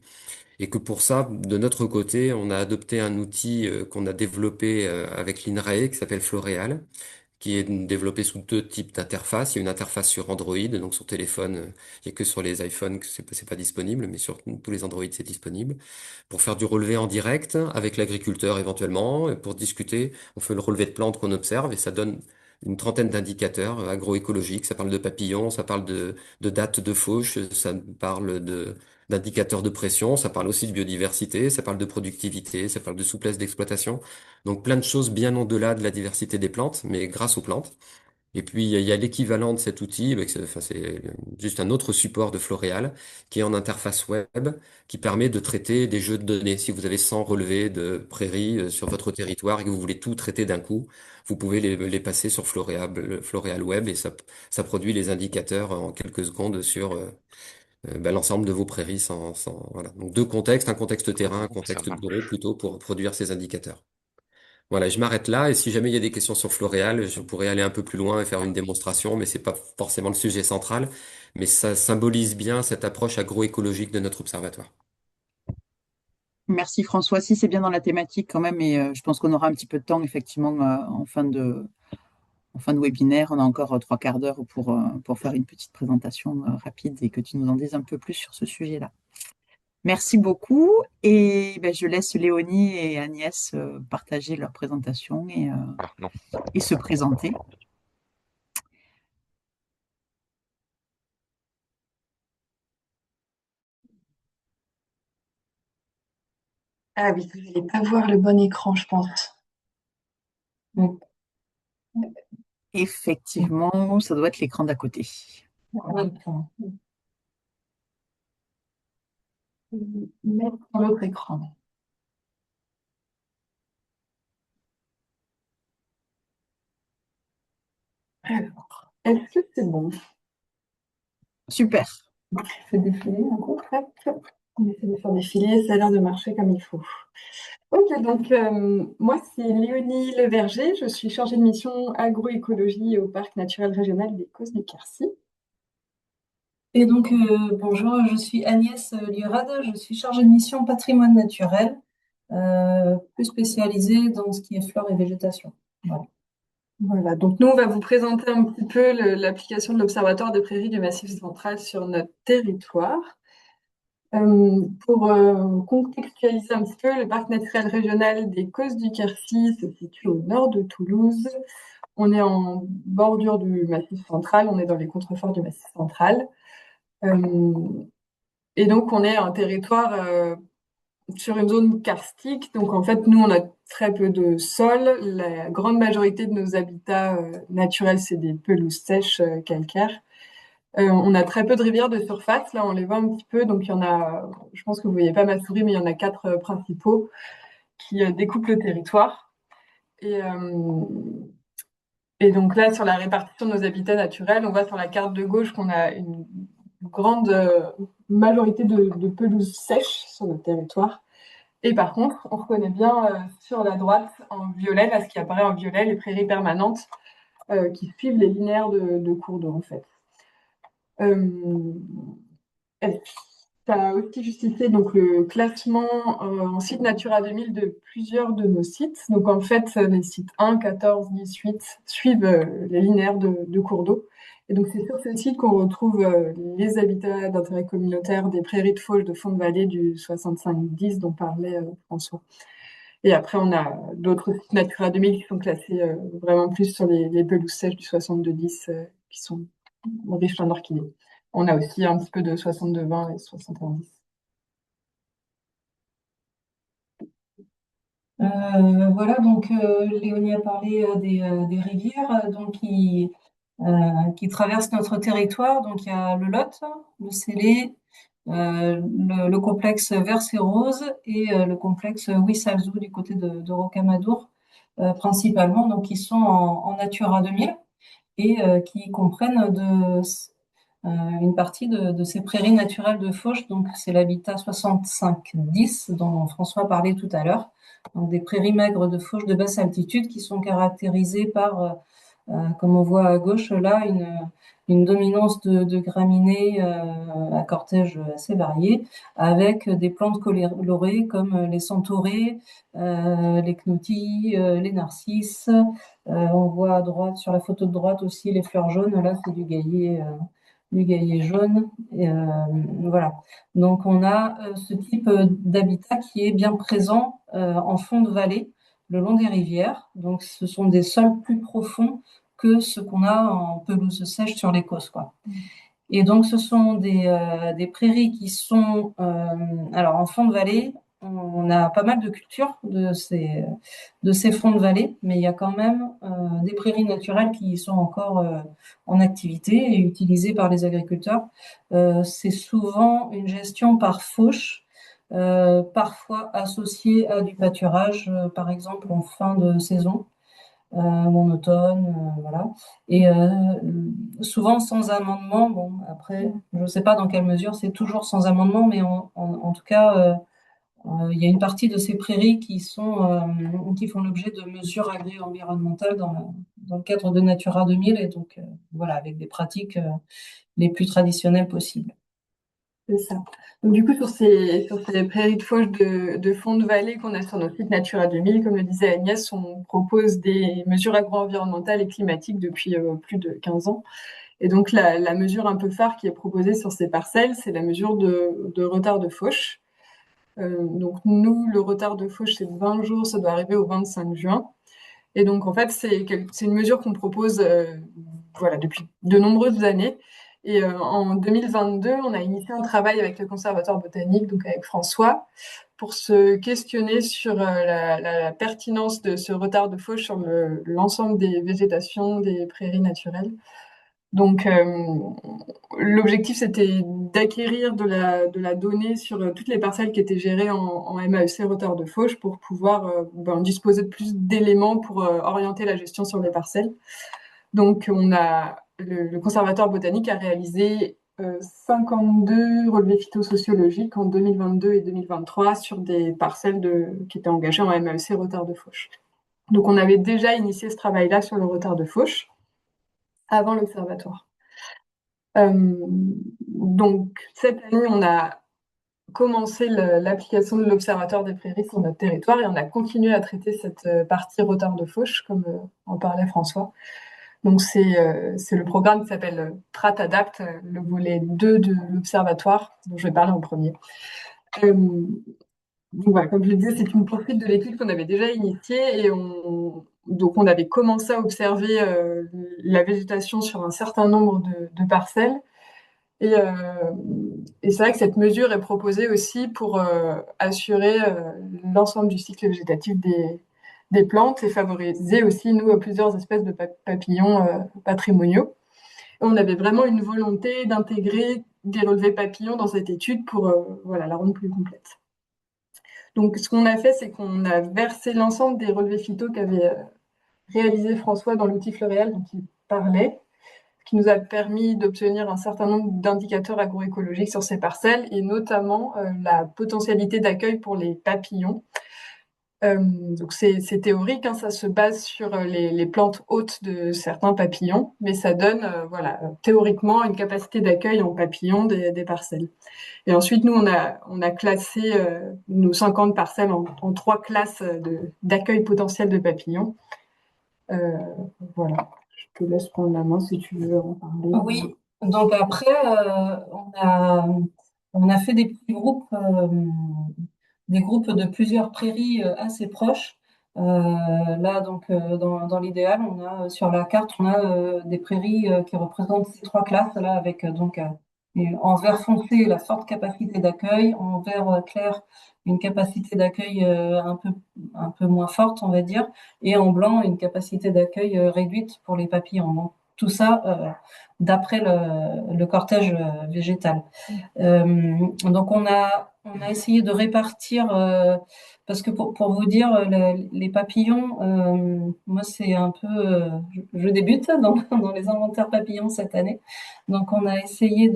Et que pour ça, de notre côté, on a adopté un outil qu'on a développé avec l'INRAE qui s'appelle Floréal, qui est développé sous deux types d'interfaces. Il y a une interface sur Android, donc sur téléphone, il n'y a que sur les iPhones que c'est pas disponible, mais sur tous les Android, c'est disponible. Pour faire du relevé en direct avec l'agriculteur éventuellement, et pour discuter, on fait le relevé de plantes qu'on observe et ça donne une trentaine d'indicateurs agroécologiques. Ça parle de papillons, ça parle de date de fauche, ça parle d'indicateurs de pression, ça parle aussi de biodiversité, ça parle de productivité, ça parle de souplesse d'exploitation. Donc plein de choses bien au-delà de la diversité des plantes, mais grâce aux plantes. Et puis il y a l'équivalent de cet outil, enfin, c'est juste un autre support de Floréal qui est en interface web, qui permet de traiter des jeux de données. Si vous avez 100 relevés de prairies sur votre territoire et que vous voulez tout traiter d'un coup, vous pouvez les passer sur Floréal Web et ça produit les indicateurs en quelques secondes sur l'ensemble de vos prairies voilà. Donc deux contextes, un contexte terrain, un Ça contexte bureau marche. plutôt pour produire ces indicateurs. Voilà, je m'arrête là et si jamais il y a des questions sur Floréal, je pourrais aller un peu plus loin et faire une démonstration, mais c'est pas forcément le sujet central, mais ça symbolise bien cette approche agroécologique de notre observatoire. Merci François. Si c'est bien dans la thématique quand même, et je pense qu'on aura un petit peu de temps effectivement en fin de webinaire. On a encore trois quarts d'heure pour faire une petite présentation rapide et que tu nous en dises un peu plus sur ce sujet-là. Merci beaucoup et ben, je laisse Léonie et Agnès partager leur présentation Ah, non. et se présenter. Ah oui, vous n'allez pas voir le bon écran, je pense. Donc, Effectivement, ça doit être l'écran d'à côté. mettre sur l'autre écran. Alors, est-ce que c'est bon? Super. Je fais défiler un coup. Hop, hop. On essaie de faire défiler, ça a l'air de marcher comme il faut. Ok, donc moi c'est Léonie Leverger, je suis chargée de mission agroécologie au parc naturel régional des Causses du Quercy. Et donc, bonjour, je suis Agnès Liorade, je suis chargée de mission patrimoine naturel, plus spécialisée dans ce qui est flore et végétation. Voilà. Voilà, donc nous on va vous présenter un petit peu l'application de l'Observatoire des prairies du Massif central sur notre territoire. Pour contextualiser un petit peu, le parc naturel régional des Causses du Quercy se situe au nord de Toulouse. On est en bordure du Massif central, on est dans les contreforts du Massif central. Et donc on est un territoire sur une zone karstique. Donc en fait, nous on a très peu de sol. La grande majorité de nos habitats naturels, c'est des pelouses sèches calcaires. On a très peu de rivières de surface, là on les voit un petit peu, donc il y en a, je pense que vous voyez pas ma souris, mais il y en a 4 principaux qui découpent le territoire. Et donc là, sur la répartition de nos habitats naturels, on voit sur la carte de gauche qu'on a une grande majorité de pelouses sèches sur notre territoire. Et par contre, on reconnaît bien sur la droite en violet, là ce qui apparaît en violet, les prairies permanentes qui suivent les linéaires de cours d'eau en fait. Ça a aussi justifié donc, le classement en site Natura 2000 de plusieurs de nos sites. Donc en fait, les sites 1, 14, 18 suivent les linéaires de cours d'eau. Et donc c'est sur ce site qu'on retrouve les habitats d'intérêt communautaire des prairies de fauche de fond de vallée du 65-10 dont parlait François. Et après, on a d'autres sites Natura 2000 qui sont classés vraiment plus sur les pelouses sèches du 62-10 qui sont riches en orchidées. On a aussi un petit peu de 62-20 et 71-10. Voilà, donc Léonie a parlé des rivières qui traversent notre territoire. Donc il y a le Lot, le Célé, le complexe Vert et Rose et le complexe Wissalzou du côté de Rocamadour, principalement, donc qui sont en Natura 2000 et qui comprennent une partie de ces prairies naturelles de fauche. Donc c'est l'habitat 65-10 dont François parlait tout à l'heure. Donc des prairies maigres de fauche de basse altitude qui sont caractérisées par Comme on voit à gauche là, une dominance de graminées à cortège assez varié, avec des plantes colorées comme les centaurées, les cnotis, les narcisses. On voit à droite, sur la photo de droite aussi, les fleurs jaunes. Là, c'est du gaillet jaune. Et, voilà. Donc, on a ce type d'habitat qui est bien présent en fond de vallée, le long des rivières. Donc, ce sont des sols plus profonds que ce qu'on a en pelouse sèche sur les côtes, quoi. Et donc, ce sont des prairies qui sont, alors en fond de vallée, on a pas mal de cultures de ces fonds de vallée, mais il y a quand même des prairies naturelles qui sont encore en activité et utilisées par les agriculteurs. C'est souvent une gestion par fauche, parfois associée à du pâturage, par exemple en fin de saison en automne, voilà. Et souvent sans amendement. Bon, après, je ne sais pas dans quelle mesure c'est toujours sans amendement, mais en tout cas, il y a une partie de ces prairies qui font l'objet de mesures agri-environnementales dans le cadre de Natura 2000, et donc voilà, avec des pratiques les plus traditionnelles possibles. C'est ça. Donc, du coup, sur ces prairies de fauche de fond de vallée qu'on a sur notre site Natura 2000, comme le disait Agnès, on propose des mesures agro-environnementales et climatiques depuis plus de 15 ans. Et donc, la mesure un peu phare qui est proposée sur ces parcelles, c'est la mesure de retard de fauche. Donc, nous, le retard de fauche, c'est de 20 jours, ça doit arriver au 25 juin. Et donc, en fait, c'est une mesure qu'on propose voilà, depuis de nombreuses années. Et en 2022, on a initié un travail avec le Conservatoire botanique, donc avec François, pour se questionner sur la pertinence de ce retard de fauche sur l'ensemble des végétations, des prairies naturelles. Donc, l'objectif, c'était d'acquérir de la donnée sur toutes les parcelles qui étaient gérées en MAEC retard de fauche pour pouvoir disposer de plus d'éléments pour orienter la gestion sur les parcelles. Donc, le Conservatoire botanique a réalisé 52 relevés phytosociologiques en 2022 et 2023 sur des parcelles qui étaient engagées en MAEC retard de fauche. Donc, on avait déjà initié ce travail-là sur le retard de fauche avant l'observatoire. Donc, cette année, on a commencé l'application de l'Observatoire des prairies sur notre territoire et on a continué à traiter cette partie retard de fauche, comme en parlait François. Donc, c'est le programme qui s'appelle Prat Adapt, le volet 2 de l'Observatoire, dont je vais parler en premier. Donc, voilà, comme je le disais, c'est une poursuite de l'étude qu'on avait déjà initiée et donc on avait commencé à observer la végétation sur un certain nombre de parcelles. Et c'est vrai que cette mesure est proposée aussi pour assurer l'ensemble du cycle végétatif des plantes et favoriser aussi, nous, plusieurs espèces de papillons patrimoniaux. Et on avait vraiment une volonté d'intégrer des relevés papillons dans cette étude pour voilà, la rendre plus complète. Donc, ce qu'on a fait, c'est qu'on a versé l'ensemble des relevés phyto qu'avait réalisé François dans l'outil Floréal dont il parlait, qui nous a permis d'obtenir un certain nombre d'indicateurs agroécologiques sur ces parcelles, et notamment la potentialité d'accueil pour les papillons. Donc c'est théorique, hein, ça se base sur les plantes hôtes de certains papillons, mais ça donne voilà, théoriquement une capacité d'accueil en papillons des parcelles. Et ensuite, nous, on a classé nos 50 parcelles en 3 classes d'accueil potentiel de papillons. Voilà, je te laisse prendre la main si tu veux en parler. Oui, donc après, on a fait des petits groupes, des groupes de plusieurs prairies assez proches. Là, donc, dans l'idéal, on a sur la carte, on a des prairies qui représentent ces 3 classes là, avec donc en vert foncé la forte capacité d'accueil, en vert clair une capacité d'accueil un peu moins forte, on va dire, et en blanc une capacité d'accueil réduite pour les papillons. Donc, tout ça d'après le cortège végétal. Donc on a essayé de répartir, parce que pour vous dire, les papillons, moi c'est un peu, je débute dans les inventaires papillons cette année. Donc on a essayé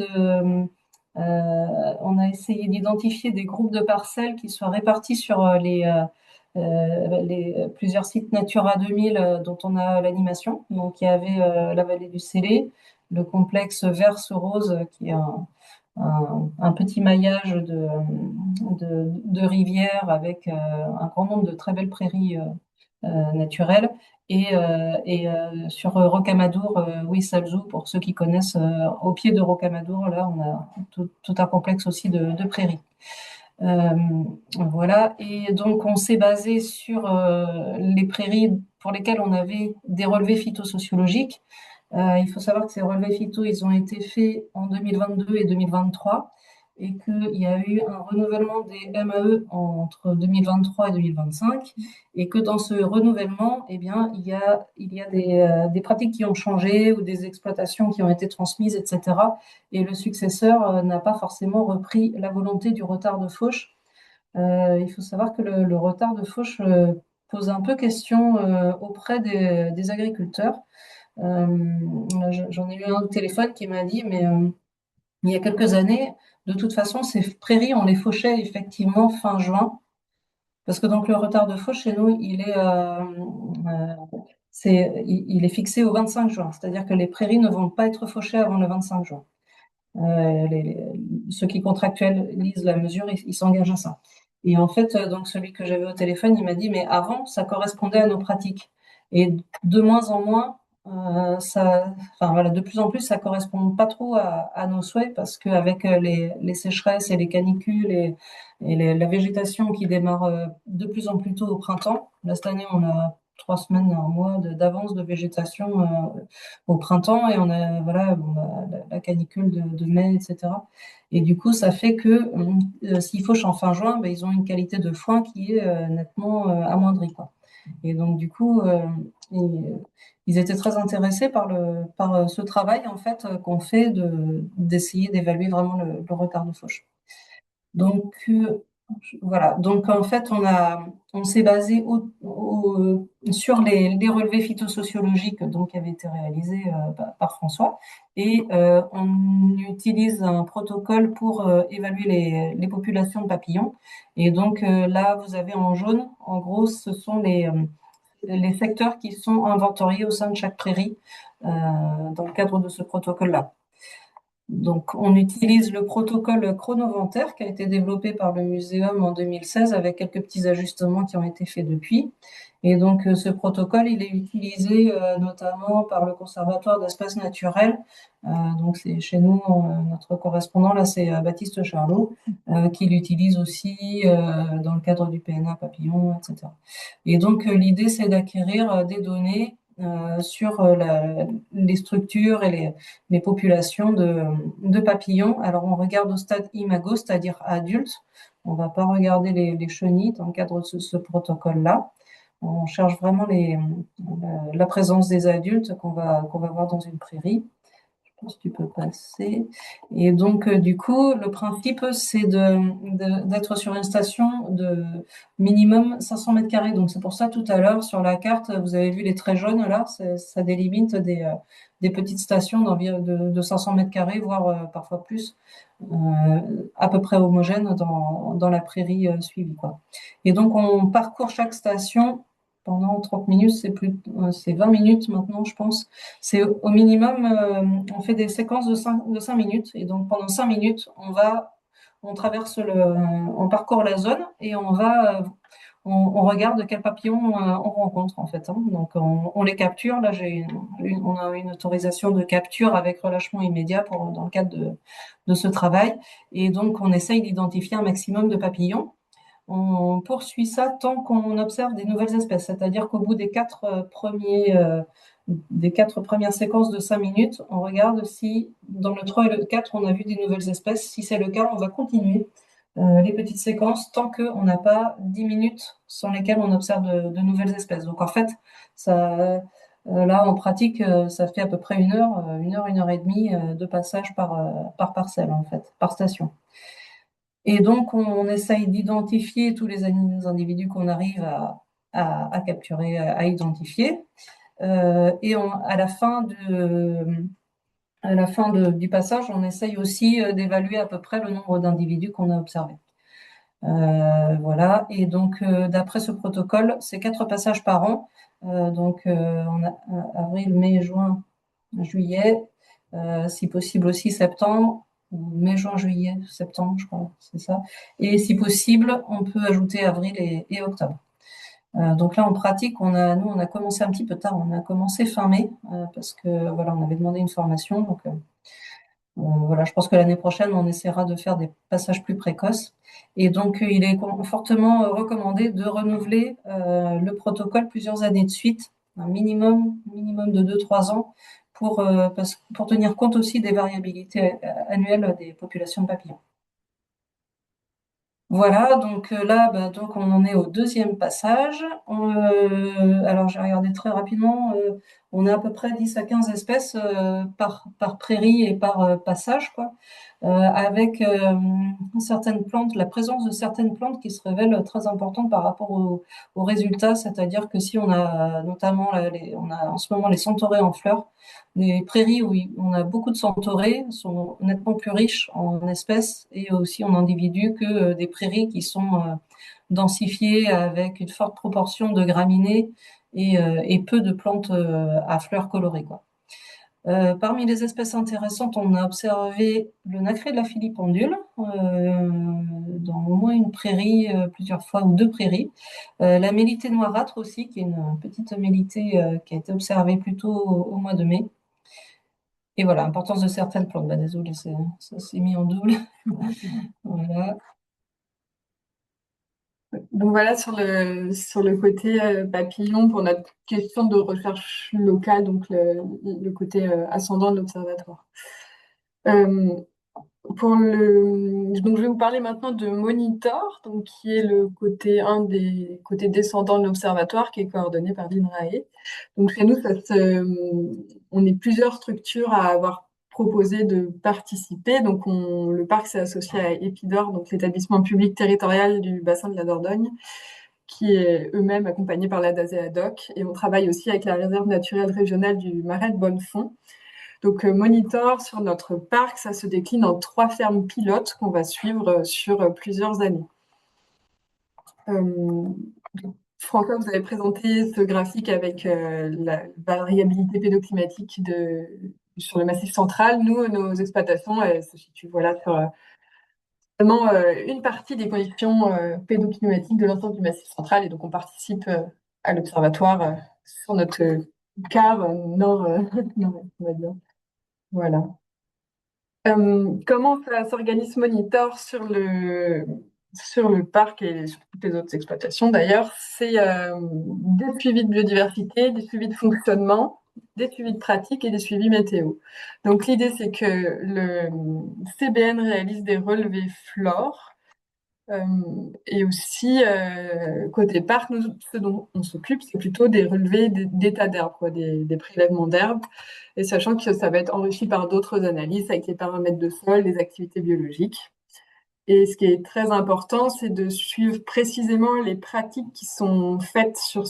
d'identifier des groupes de parcelles qui soient répartis sur plusieurs sites Natura 2000 dont on a l'animation. Donc il y avait la vallée du Célé, le complexe Verse-Rose qui est un petit maillage de rivières avec un grand nombre de très belles prairies naturelles. Et sur Rocamadour, oui, Salzou, pour ceux qui connaissent, au pied de Rocamadour, là, on a tout un complexe aussi de prairies. Euh, voilà, et donc on s'est basé sur les prairies pour lesquelles on avait des relevés phytosociologiques. Il faut savoir que ces relevés phyto, ils ont été faits en 2022 et 2023 et qu'il y a eu un renouvellement des MAE entre 2023 et 2025 et que dans ce renouvellement, eh bien, il y a des pratiques qui ont changé ou des exploitations qui ont été transmises, etc. Et le successeur n'a pas forcément repris la volonté du retard de fauche. Il faut savoir que le retard de fauche pose un peu question auprès des agriculteurs. J'en ai eu un au téléphone qui m'a dit, mais il y a quelques années, de toute façon, ces prairies, on les fauchait effectivement fin juin, parce que donc le retard de fauche chez nous, il est fixé au 25 juin, c'est-à-dire que les prairies ne vont pas être fauchées avant le 25 juin. Ceux qui contractualisent la mesure, ils s'engagent à ça. Et en fait, donc celui que j'avais au téléphone, il m'a dit, mais avant, ça correspondait à nos pratiques. Et de moins en moins, enfin voilà, de plus en plus, ça correspond pas trop à nos souhaits parce qu'avec les sécheresses et les canicules la végétation qui démarre de plus en plus tôt au printemps. Là, cette année, on a 3 semaines, un mois d'avance de végétation au printemps et voilà, la canicule de mai, etc. Et du coup, ça fait que s'ils fauchent en fin juin, ben, ils ont une qualité de foin qui est nettement amoindrie, quoi. Et donc, du coup, ils étaient très intéressés par ce travail en fait qu'on fait d'essayer d'évaluer vraiment le retard de fauche. Donc voilà. Donc en fait, on s'est basé sur les relevés phytosociologiques donc qui avaient été réalisés par François et on utilise un protocole pour évaluer les populations de papillons. Et donc là, vous avez en jaune, en gros, ce sont les secteurs qui sont inventoriés au sein de chaque prairie dans le cadre de ce protocole-là. Donc, on utilise le protocole chronoventaire qui a été développé par le Muséum en 2016 avec quelques petits ajustements qui ont été faits depuis. Et donc, ce protocole, il est utilisé notamment par le Conservatoire d'espaces naturels. Donc, c'est chez nous, notre correspondant, là, c'est Baptiste Charlot, qui l'utilise aussi dans le cadre du PNA papillon, etc. Et donc, l'idée, c'est d'acquérir des données sur les structures et les populations de papillons. Alors, on regarde au stade imago, c'est-à-dire adulte. On ne va pas regarder les chenilles dans le cadre de ce protocole-là. On cherche vraiment la présence des adultes qu'on va voir dans une prairie. Je pense que tu peux passer. Et donc, du coup, le principe, c'est d'être sur une station de minimum 500 mètres carrés. Donc, c'est pour ça, tout à l'heure, sur la carte, vous avez vu les traits jaunes, là, ça délimite des petites stations d'environ de 500 mètres carrés, voire parfois plus, à peu près homogènes dans la prairie suivie, quoi. Et donc, on parcourt chaque station pendant 30 minutes, c'est 20 minutes maintenant, je pense. C'est au minimum, on fait des séquences de 5 minutes. Et donc, pendant 5 minutes, on parcourt la zone et on regarde quels papillons on rencontre, en fait, hein. Donc, on les capture. Là, on a une autorisation de capture avec relâchement immédiat dans le cadre de ce travail. Et donc, on essaye d'identifier un maximum de papillons. On poursuit ça tant qu'on observe des nouvelles espèces, c'est-à-dire qu'au bout des quatre premières séquences de 5 minutes, on regarde si dans le 3 et le 4, on a vu des nouvelles espèces. Si c'est le cas, on va continuer les petites séquences tant qu'on n'a pas 10 minutes sans lesquelles on observe de nouvelles espèces. Donc en fait, là, en pratique, ça fait à peu près une heure et demie de passage par parcelle, en fait, par station. Et donc, on essaye d'identifier tous les individus qu'on arrive à capturer, à identifier. Et à la fin du passage, on essaye aussi d'évaluer à peu près le nombre d'individus qu'on a observés. Voilà. Et donc, d'après ce protocole, c'est 4 passages par an. Donc, on a avril, mai, juin, juillet, si possible aussi septembre, ou mai, juin, juillet, septembre, je crois, c'est ça. Et si possible, on peut ajouter avril et octobre. Donc là, en pratique, nous, on a commencé un petit peu tard. On a commencé fin mai, parce que voilà, on avait demandé une formation. Donc, voilà, je pense que l'année prochaine, on essaiera de faire des passages plus précoces. Et donc, il est fortement recommandé de renouveler le protocole plusieurs années de suite, un minimum de 2, 3 ans, pour tenir compte aussi des variabilités annuelles des populations de papillons. Voilà, donc là, donc on en est au deuxième passage. Alors, j'ai regardé très rapidement, on a à peu près 10 à 15 espèces par prairie et par passage, quoi, avec certaines plantes, la présence de certaines plantes qui se révèlent très importantes par rapport aux résultats, c'est-à-dire que si on a notamment, on a en ce moment les centaurées en fleurs, les prairies où on a beaucoup de centaurées sont nettement plus riches en espèces et aussi en individus que des prairies qui sont densifiées avec une forte proportion de graminées et peu de plantes à fleurs colorées, quoi. Parmi les espèces intéressantes, on a observé le nacré de la filipendule dans au moins une prairie, plusieurs fois, ou 2 prairies. La mélitée noirâtre aussi, qui est une petite mélitée qui a été observée plutôt au mois de mai. Et voilà, importance de certaines plantes. Désolé, ça s'est mis en double. Voilà. Donc voilà sur le côté papillon pour notre question de recherche locale, donc le côté ascendant de l'observatoire. Donc je vais vous parler maintenant de Monitor, donc qui est un des côtés descendants de l'observatoire qui est coordonné par l'INRAE. Donc chez nous, on est plusieurs structures à avoir proposé de participer. Donc le parc s'est associé à Épidor, donc l'établissement public territorial du bassin de la Dordogne, qui est eux-mêmes accompagnés par la DASE-ADOC. Et on travaille aussi avec la réserve naturelle régionale du Marais de Bonnefond. Donc, Monitor, sur notre parc, ça se décline en 3 fermes pilotes qu'on va suivre sur plusieurs années. François, vous avez présenté ce graphique avec la variabilité pédoclimatique sur le Massif central. Nous, nos exploitations, elles se situent voilà, sur seulement une partie des conditions pédoclimatiques de l'ensemble du Massif central. Et donc, on participe à l'observatoire sur notre quart nord, nord, on va dire. Voilà. Comment ça s'organise Monitor sur le parc et sur toutes les autres exploitations d'ailleurs? C'est des suivis de biodiversité, des suivis de fonctionnement, des suivis de pratique et des suivis météo. Donc l'idée c'est que le CBN réalise des relevés flore et aussi côté parc, ce dont on s'occupe, c'est plutôt des relevés d'état d'herbe, des prélèvements d'herbe, et sachant que ça va être enrichi par d'autres analyses avec les paramètres de sol, les activités biologiques. Et ce qui est très important, c'est de suivre précisément les pratiques qui sont faites sur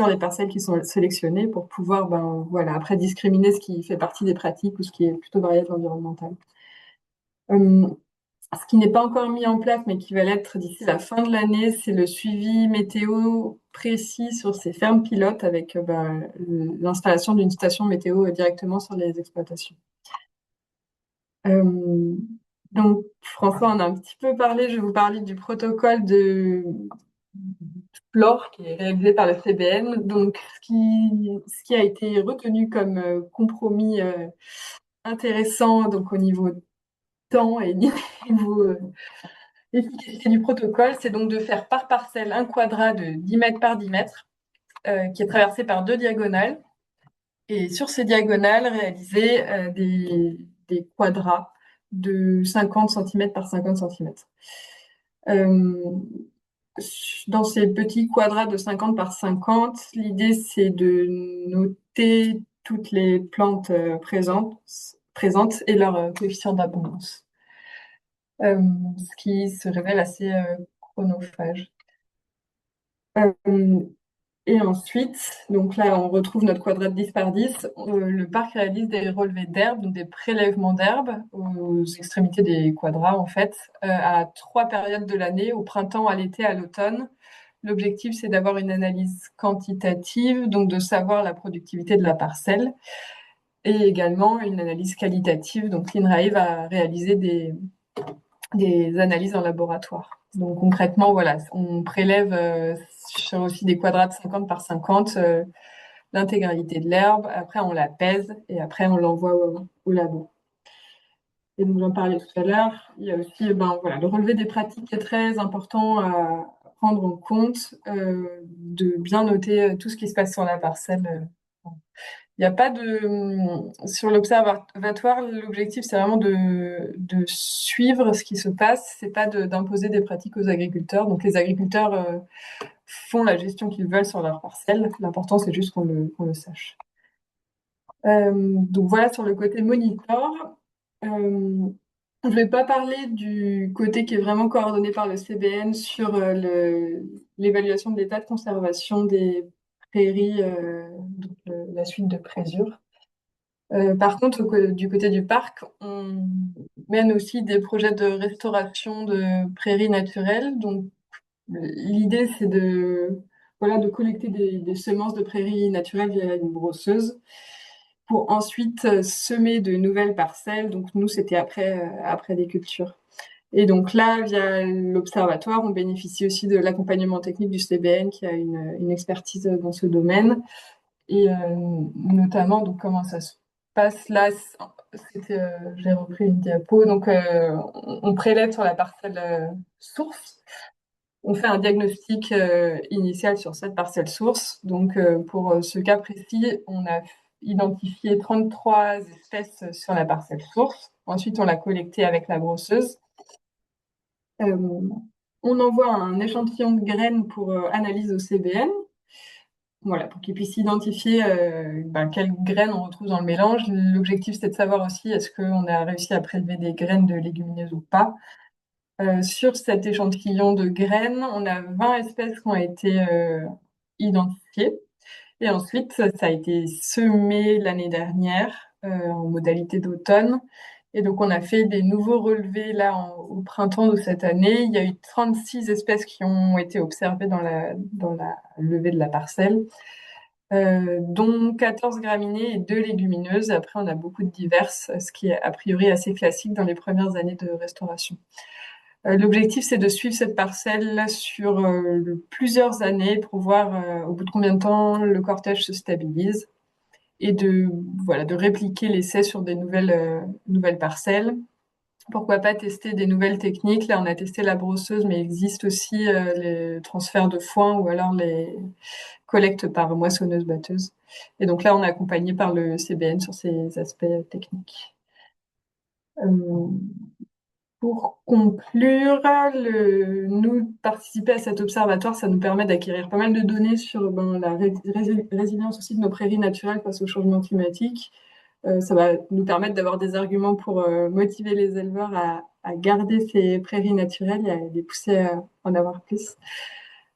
les parcelles qui sont sélectionnées pour pouvoir, voilà, après discriminer ce qui fait partie des pratiques ou ce qui est plutôt variable environnementale. Ce qui n'est pas encore mis en place, mais qui va l'être d'ici la fin de l'année, c'est le suivi météo précis sur ces fermes pilotes avec l'installation d'une station météo directement sur les exploitations. Donc, François en a un petit peu parlé. Je vais vous parler du protocole de flore qui est réalisé par le CBN. Donc, ce qui a été retenu comme compromis intéressant, donc au niveau temps et niveau l'efficacité du protocole, c'est donc de faire par parcelle un quadrat de 10 mètres par 10 mètres qui est traversé par 2 diagonales. Et sur ces diagonales, réaliser des quadrats de 50 cm par 50 cm. Dans ces petits quadrats de 50 par 50, l'idée c'est de noter toutes les plantes présentes et leur coefficient d'abondance. Ce qui se révèle assez chronophage. Et ensuite, donc là, on retrouve notre quadrate 10 par 10. Le parc réalise des relevés d'herbe, donc des prélèvements d'herbe aux extrémités des quadrats, en fait, à 3 périodes de l'année, au printemps, à l'été, à l'automne. L'objectif, c'est d'avoir une analyse quantitative, donc de savoir la productivité de la parcelle, et également une analyse qualitative. Donc, l'INRAE va réaliser des analyses en laboratoire. Donc concrètement, voilà, on prélève sur aussi des quadrats de 50 par 50 l'intégralité de l'herbe. Après, on la pèse et après, on l'envoie au labo. Et donc, j'en parlais tout à l'heure. Il y a aussi voilà, le relevé des pratiques est très important à prendre en compte, de bien noter tout ce qui se passe sur la parcelle. Il n'y a pas de. Sur l'observatoire, l'objectif, c'est vraiment de suivre ce qui se passe, c'est pas d'imposer des pratiques aux agriculteurs. Donc, les agriculteurs font la gestion qu'ils veulent sur leur parcelle. L'important, c'est juste qu'on le sache. Donc, voilà sur le côté monitor. Je ne vais pas parler du côté qui est vraiment coordonné par le CBN sur l'évaluation de l'état de conservation des prairies, donc la suite de Présure. Par contre, du côté du parc, on mène aussi des projets de restauration de prairies naturelles. Donc, l'idée, c'est voilà, de collecter des semences de prairies naturelles via une brosseuse pour ensuite semer de nouvelles parcelles. Donc, nous, c'était après des cultures. Et donc là, via l'observatoire, on bénéficie aussi de l'accompagnement technique du CBN qui a une expertise dans ce domaine. Et notamment, donc, comment ça se passe là, j'ai repris une diapo. Donc, on prélève sur la parcelle source. On fait un diagnostic initial sur cette parcelle source. Donc, pour ce cas précis, on a identifié 33 espèces sur la parcelle source. Ensuite, on l'a collecté avec la brosseuse. On envoie un échantillon de graines pour analyse au CBN. Voilà, pour qu'ils puissent identifier quelles graines on retrouve dans le mélange. L'objectif, c'est de savoir aussi est-ce qu'on a réussi à prélever des graines de légumineuses ou pas. Sur cet échantillon de graines, on a 20 espèces qui ont été identifiées. Et ensuite, ça a été semé l'année dernière en modalité d'automne. Et donc, on a fait des nouveaux relevés là au printemps de cette année. Il y a eu 36 espèces qui ont été observées dans la levée de la parcelle, dont 14 graminées et 2 légumineuses. Après, on a beaucoup de diverses, ce qui est a priori assez classique dans les premières années de restauration. L'objectif, c'est de suivre cette parcelle sur plusieurs années pour voir au bout de combien de temps le cortège se stabilise et de répliquer l'essai sur des nouvelles parcelles. Pourquoi pas tester des nouvelles techniques? Là, on a testé la brosseuse, mais il existe aussi les transferts de foin ou alors les collectes par moissonneuse-batteuse. Et donc là, on est accompagné par le CBN sur ces aspects techniques. Pour conclure, nous participer à cet observatoire, ça nous permet d'acquérir pas mal de données sur la résilience aussi de nos prairies naturelles face au changement climatique. Ça va nous permettre d'avoir des arguments pour motiver les éleveurs à garder ces prairies naturelles et à les pousser à en avoir plus.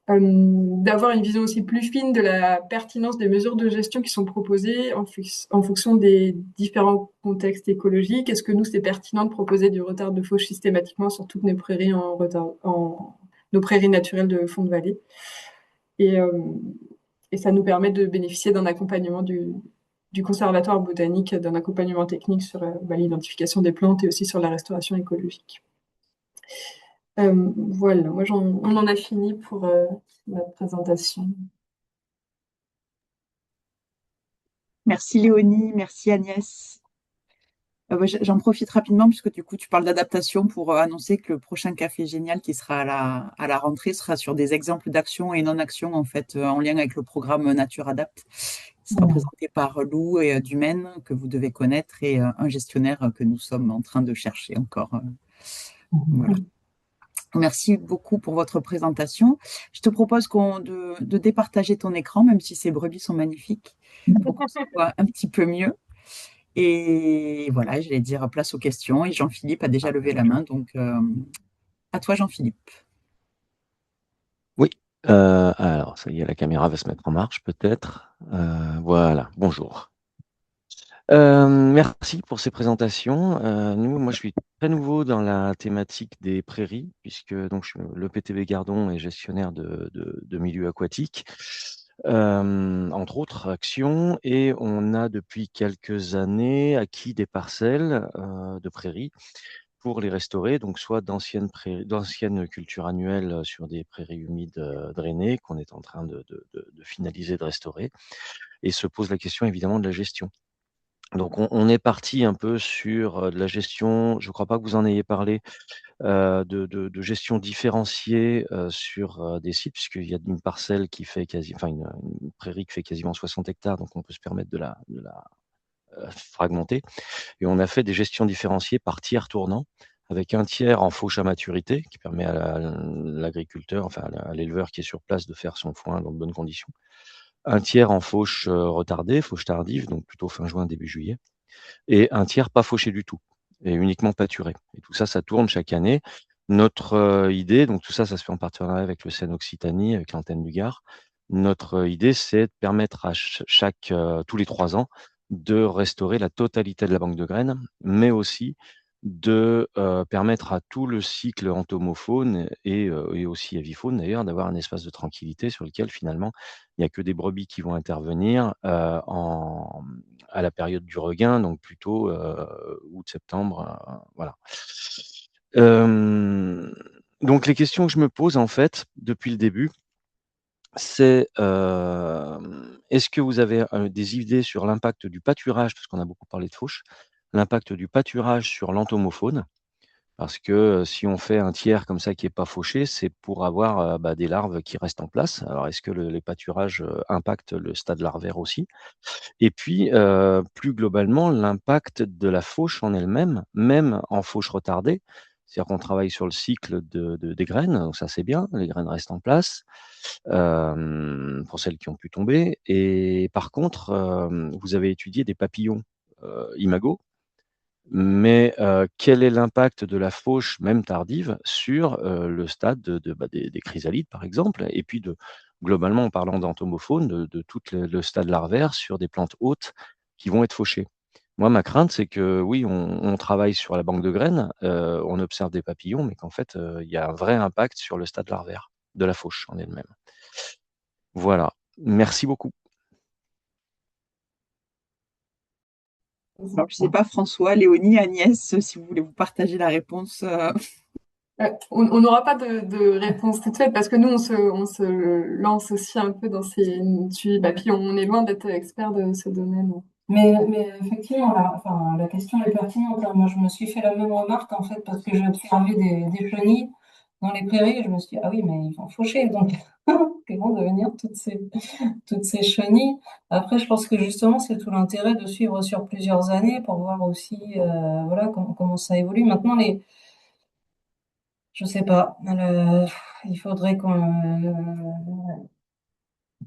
D'avoir une vision aussi plus fine de la pertinence des mesures de gestion qui sont proposées en fonction des différents contextes écologiques. Est-ce que nous, c'est pertinent de proposer du retard de fauche systématiquement sur toutes nos prairies nos prairies naturelles de fond de vallée? Et ça nous permet de bénéficier d'un accompagnement du conservatoire botanique, d'un accompagnement technique sur l'identification des plantes et aussi sur la restauration écologique. Voilà, on en a fini pour notre présentation. Merci Léonie, merci Agnès. J'en profite rapidement puisque du coup tu parles d'adaptation pour annoncer que le prochain Café Génial qui sera à la rentrée sera sur des exemples d'action et non-action en fait en lien avec le programme Nature Adapt. Il sera présenté par Lou et Dumaine que vous devez connaître et un gestionnaire que nous sommes en train de chercher encore. Voilà. Merci beaucoup pour votre présentation. Je te propose de départager ton écran, même si ces brebis sont magnifiques, pour qu'on se voit un petit peu mieux. Et voilà, j'allais dire place aux questions. Et Jean-Philippe a déjà levé la main, donc à toi Jean-Philippe. Oui, alors ça y est, la caméra va se mettre en marche peut-être. Voilà, bonjour. Merci pour ces présentations. Moi, je suis très nouveau dans la thématique des prairies, puisque donc, le PTB Gardon est gestionnaire de milieux aquatiques, entre autres actions, et on a depuis quelques années acquis des parcelles de prairies pour les restaurer, donc soit d'anciennes cultures annuelles sur des prairies humides drainées qu'on est en train de finaliser de restaurer, et se pose la question évidemment de la gestion. Donc on est parti un peu sur de la gestion, je ne crois pas que vous en ayez parlé, de gestion différenciée sur des sites, puisqu'il y a une parcelle qui fait une prairie qui fait quasiment 60 hectares, donc on peut se permettre de la fragmenter. Et on a fait des gestions différenciées par tiers tournant, avec un tiers en fauche à maturité, qui permet à l'agriculteur, enfin à l'éleveur qui est sur place de faire son foin dans de bonnes conditions. Un tiers en fauche retardée, fauche tardive, donc plutôt fin juin, début juillet. Et un tiers pas fauché du tout, et uniquement pâturé. Et tout ça, ça tourne chaque année. Notre idée, donc tout ça, ça se fait en partenariat avec le CEN Occitanie, avec l'antenne du Gard. Notre idée, c'est de permettre à tous les 3 ans de restaurer la totalité de la banque de graines, mais aussi de permettre à tout le cycle entomofaune et aussi avifaune d'ailleurs d'avoir un espace de tranquillité sur lequel finalement il n'y a que des brebis qui vont intervenir à la période du regain, donc plutôt août-septembre, voilà. Donc les questions que je me pose en fait depuis le début, c'est est-ce que vous avez des idées sur l'impact du pâturage, parce qu'on a beaucoup parlé de fauche, l'impact du pâturage sur l'entomofaune, parce que si on fait un tiers comme ça qui n'est pas fauché, c'est pour avoir des larves qui restent en place. Alors est-ce que les pâturages impactent le stade larvaire aussi? Et puis, plus globalement, l'impact de la fauche en elle-même, même en fauche retardée, c'est-à-dire qu'on travaille sur le cycle des graines, donc ça c'est bien, les graines restent en place, pour celles qui ont pu tomber. Et par contre, vous avez étudié des papillons imago, mais quel est l'impact de la fauche, même tardive, sur le stade des chrysalides, par exemple, et puis globalement, en parlant d'entomofaune, de tout le stade larvaire sur des plantes hautes qui vont être fauchées. Moi, ma crainte, c'est que oui, on travaille sur la banque de graines, on observe des papillons, mais qu'en fait, il y a un vrai impact sur le stade larvaire de la fauche en elle-même. Voilà. Merci beaucoup. Alors, je ne sais pas, François, Léonie, Agnès, si vous voulez vous partager la réponse. On n'aura pas de réponse toute faite parce que nous, on se lance aussi un peu dans ces sujets papillons. On est loin d'être expert de ce domaine. Mais effectivement, la question est pertinente, hein. Moi, je me suis fait la même remarque, en fait, parce que j'ai observé des chenilles dans les prairies et je me suis dit, ah oui, mais ils vont faucher, donc que vont devenir toutes ces chenilles. Après, je pense que justement, c'est tout l'intérêt de suivre sur plusieurs années pour voir aussi voilà, comment ça évolue. Maintenant, je sais pas, il faudrait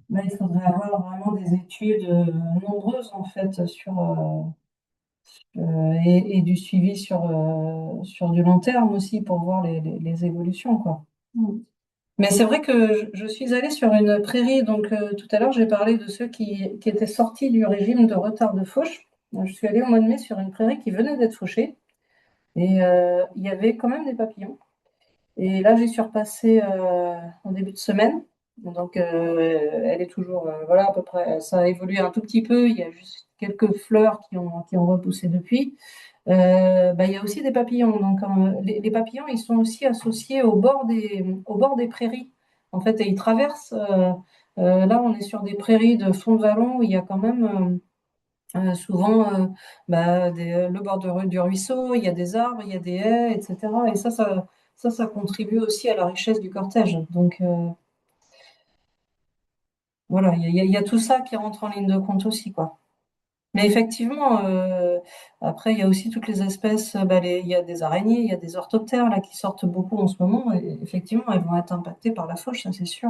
là, il faudrait avoir vraiment des études nombreuses, en fait, et du suivi sur du long terme aussi pour voir les évolutions, quoi. Mais c'est vrai que je suis allée sur une prairie, donc tout à l'heure j'ai parlé de ceux qui étaient sortis du régime de retard de fauche. Je suis allée au mois de mai sur une prairie qui venait d'être fauchée et il y avait quand même des papillons. Et là j'ai surpassé en début de semaine, donc elle est toujours, voilà, à peu près, ça a évolué un tout petit peu, il y a juste quelques fleurs qui ont repoussé depuis. Il y a aussi des papillons. Donc, les papillons, ils sont aussi associés au bord des prairies. En fait, et ils traversent. Là, on est sur des prairies de fond de vallon où il y a quand même souvent le bord du ruisseau, il y a des arbres, il y a des haies, etc. Et ça contribue aussi à la richesse du cortège. Donc, voilà, il y a tout ça qui rentre en ligne de compte aussi, quoi. Mais effectivement, après, il y a aussi toutes les espèces. Il y a des araignées, il y a des orthoptères là, qui sortent beaucoup en ce moment. Et effectivement, elles vont être impactées par la fauche, ça c'est sûr.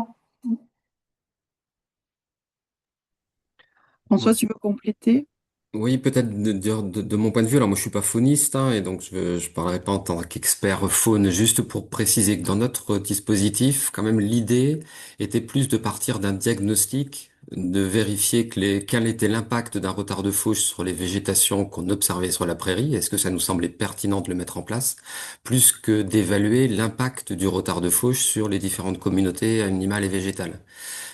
François, tu veux compléter? Oui, peut-être de mon point de vue. Alors moi, je suis pas fauniste, hein, et donc je parlerai pas en tant qu'expert faune, juste pour préciser que dans notre dispositif, quand même, l'idée était plus de partir d'un diagnostic, de vérifier quel était l'impact d'un retard de fauche sur les végétations qu'on observait sur la prairie. Est-ce que ça nous semblait pertinent de le mettre en place, plus que d'évaluer l'impact du retard de fauche sur les différentes communautés animales et végétales.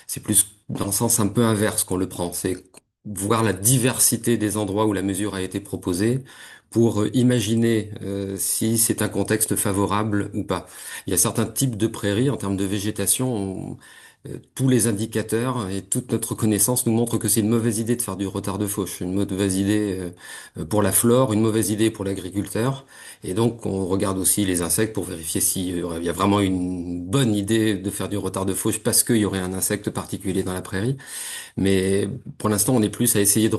C'est plus dans le sens un peu inverse qu'on le prend. C'est voir la diversité des endroits où la mesure a été proposée pour imaginer si c'est un contexte favorable ou pas. Il y a certains types de prairies en termes de végétation. Tous les indicateurs et toute notre connaissance nous montrent que c'est une mauvaise idée de faire du retard de fauche, une mauvaise idée pour la flore, une mauvaise idée pour l'agriculteur. Et donc, on regarde aussi les insectes pour vérifier s'il y a vraiment une bonne idée de faire du retard de fauche parce qu'il y aurait un insecte particulier dans la prairie. Mais pour l'instant, on est plus à essayer de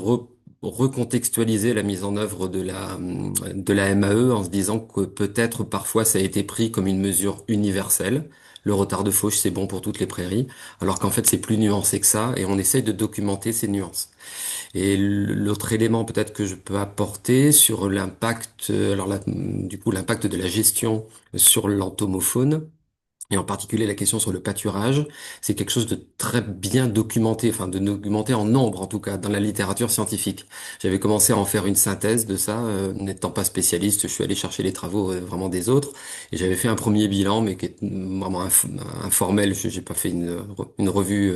recontextualiser la mise en œuvre de la MAE en se disant que peut-être parfois ça a été pris comme une mesure universelle. Le retard de fauche, c'est bon pour toutes les prairies, alors qu'en fait, c'est plus nuancé que ça, et on essaye de documenter ces nuances. Et l'autre élément peut-être que je peux apporter sur l'impact, du coup, l'impact de la gestion sur l'entomofaune, et en particulier la question sur le pâturage, c'est quelque chose de très bien documenté, enfin de documenté en nombre en tout cas, dans la littérature scientifique. J'avais commencé à en faire une synthèse de ça, n'étant pas spécialiste, je suis allé chercher les travaux vraiment des autres, et j'avais fait un premier bilan, mais qui est vraiment informel, j'ai pas fait une revue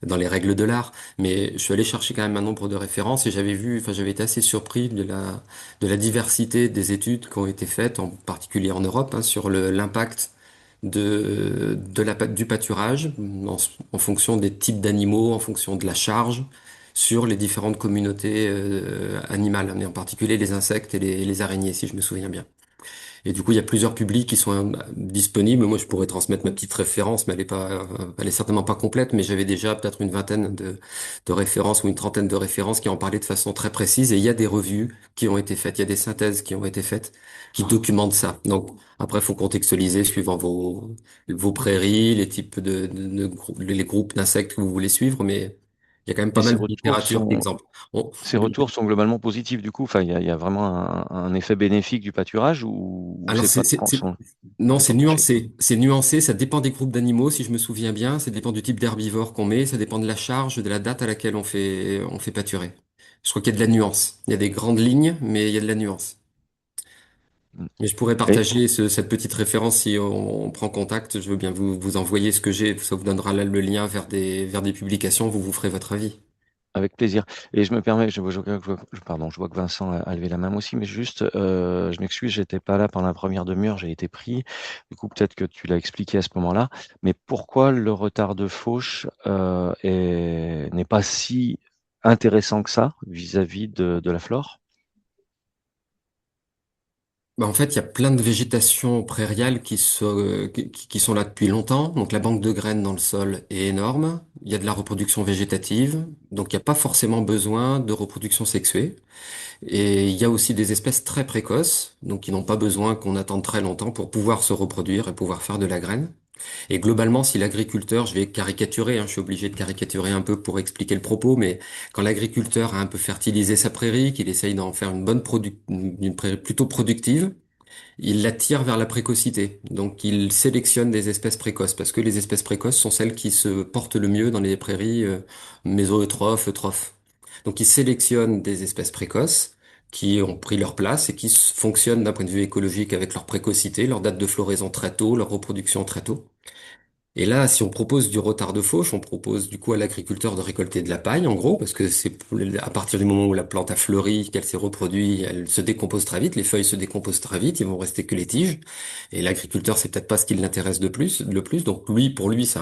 dans les règles de l'art, mais je suis allé chercher quand même un nombre de références, et j'avais vu, enfin j'avais été assez surpris de la diversité des études qui ont été faites, en particulier en Europe, hein, sur l'impact du pâturage en fonction des types d'animaux, en fonction de la charge sur les différentes communautés animales, mais en particulier les insectes et les araignées, si je me souviens bien. Et du coup, il y a plusieurs publics qui sont disponibles. Moi, je pourrais transmettre ma petite référence, mais elle est certainement pas complète, mais j'avais déjà peut-être une vingtaine de références ou une trentaine de références qui en parlaient de façon très précise. Et il y a des revues qui ont été faites, il y a des synthèses qui ont été faites qui documentent ça. Donc, après, il faut contextualiser suivant vos prairies, les types les groupes d'insectes que vous voulez suivre, mais il y a quand même Et pas mal de littérature d'exemples. On- ces retours sont globalement positifs du coup. Enfin, il y a vraiment un effet bénéfique du pâturage ou Alors, c'est pas sont non, c'est pas c'est tranché. nuancé. C'est nuancé, ça dépend des groupes d'animaux, si je me souviens bien. Ça dépend du type d'herbivore qu'on met, ça dépend de la charge, de la date à laquelle on fait pâturer. Je crois qu'il y a de la nuance. Il y a des grandes lignes, mais il y a de la nuance. Mm. Mais je pourrais Et partager cette petite référence si on prend contact. Je veux bien vous envoyer ce que j'ai. Ça vous donnera là le lien vers des publications. Vous ferez votre avis. avec plaisir. Et je me permets, pardon, je vois que Vincent a levé la main aussi, mais juste, je m'excuse, j'étais pas là pendant la première demi-heure, j'ai été pris. Du coup, peut-être que tu l'as expliqué à ce moment-là. Mais pourquoi le retard de fauche n'est pas si intéressant que ça vis-à-vis de la flore? Bah, en fait, il y a plein de végétation prairiale qui sont là depuis longtemps. Donc la banque de graines dans le sol est énorme. Il y a de la reproduction végétative. Donc il n'y a pas forcément besoin de reproduction sexuée. Et il y a aussi des espèces très précoces, donc qui n'ont pas besoin qu'on attende très longtemps pour pouvoir se reproduire et pouvoir faire de la graine. Et globalement, si l'agriculteur, je vais caricaturer, hein, je suis obligé de caricaturer un peu pour expliquer le propos, mais quand l'agriculteur a un peu fertilisé sa prairie, qu'il essaye d'en faire une prairie plutôt productive, il l'attire vers la précocité. Donc il sélectionne des espèces précoces, parce que les espèces précoces sont celles qui se portent le mieux dans les prairies mésoeutrophes, eutrophes. Donc il sélectionne des espèces précoces qui ont pris leur place et qui fonctionnent d'un point de vue écologique avec leur précocité, leur date de floraison très tôt, leur reproduction très tôt. Et là, si on propose du retard de fauche, on propose du coup à l'agriculteur de récolter de la paille, en gros, parce que c'est à partir du moment où la plante a fleuri, qu'elle s'est reproduite, elle se décompose très vite, les feuilles se décomposent très vite, ils vont rester que les tiges. Et l'agriculteur, c'est peut-être pas ce qui l'intéresse le plus. Donc lui, pour lui, c'est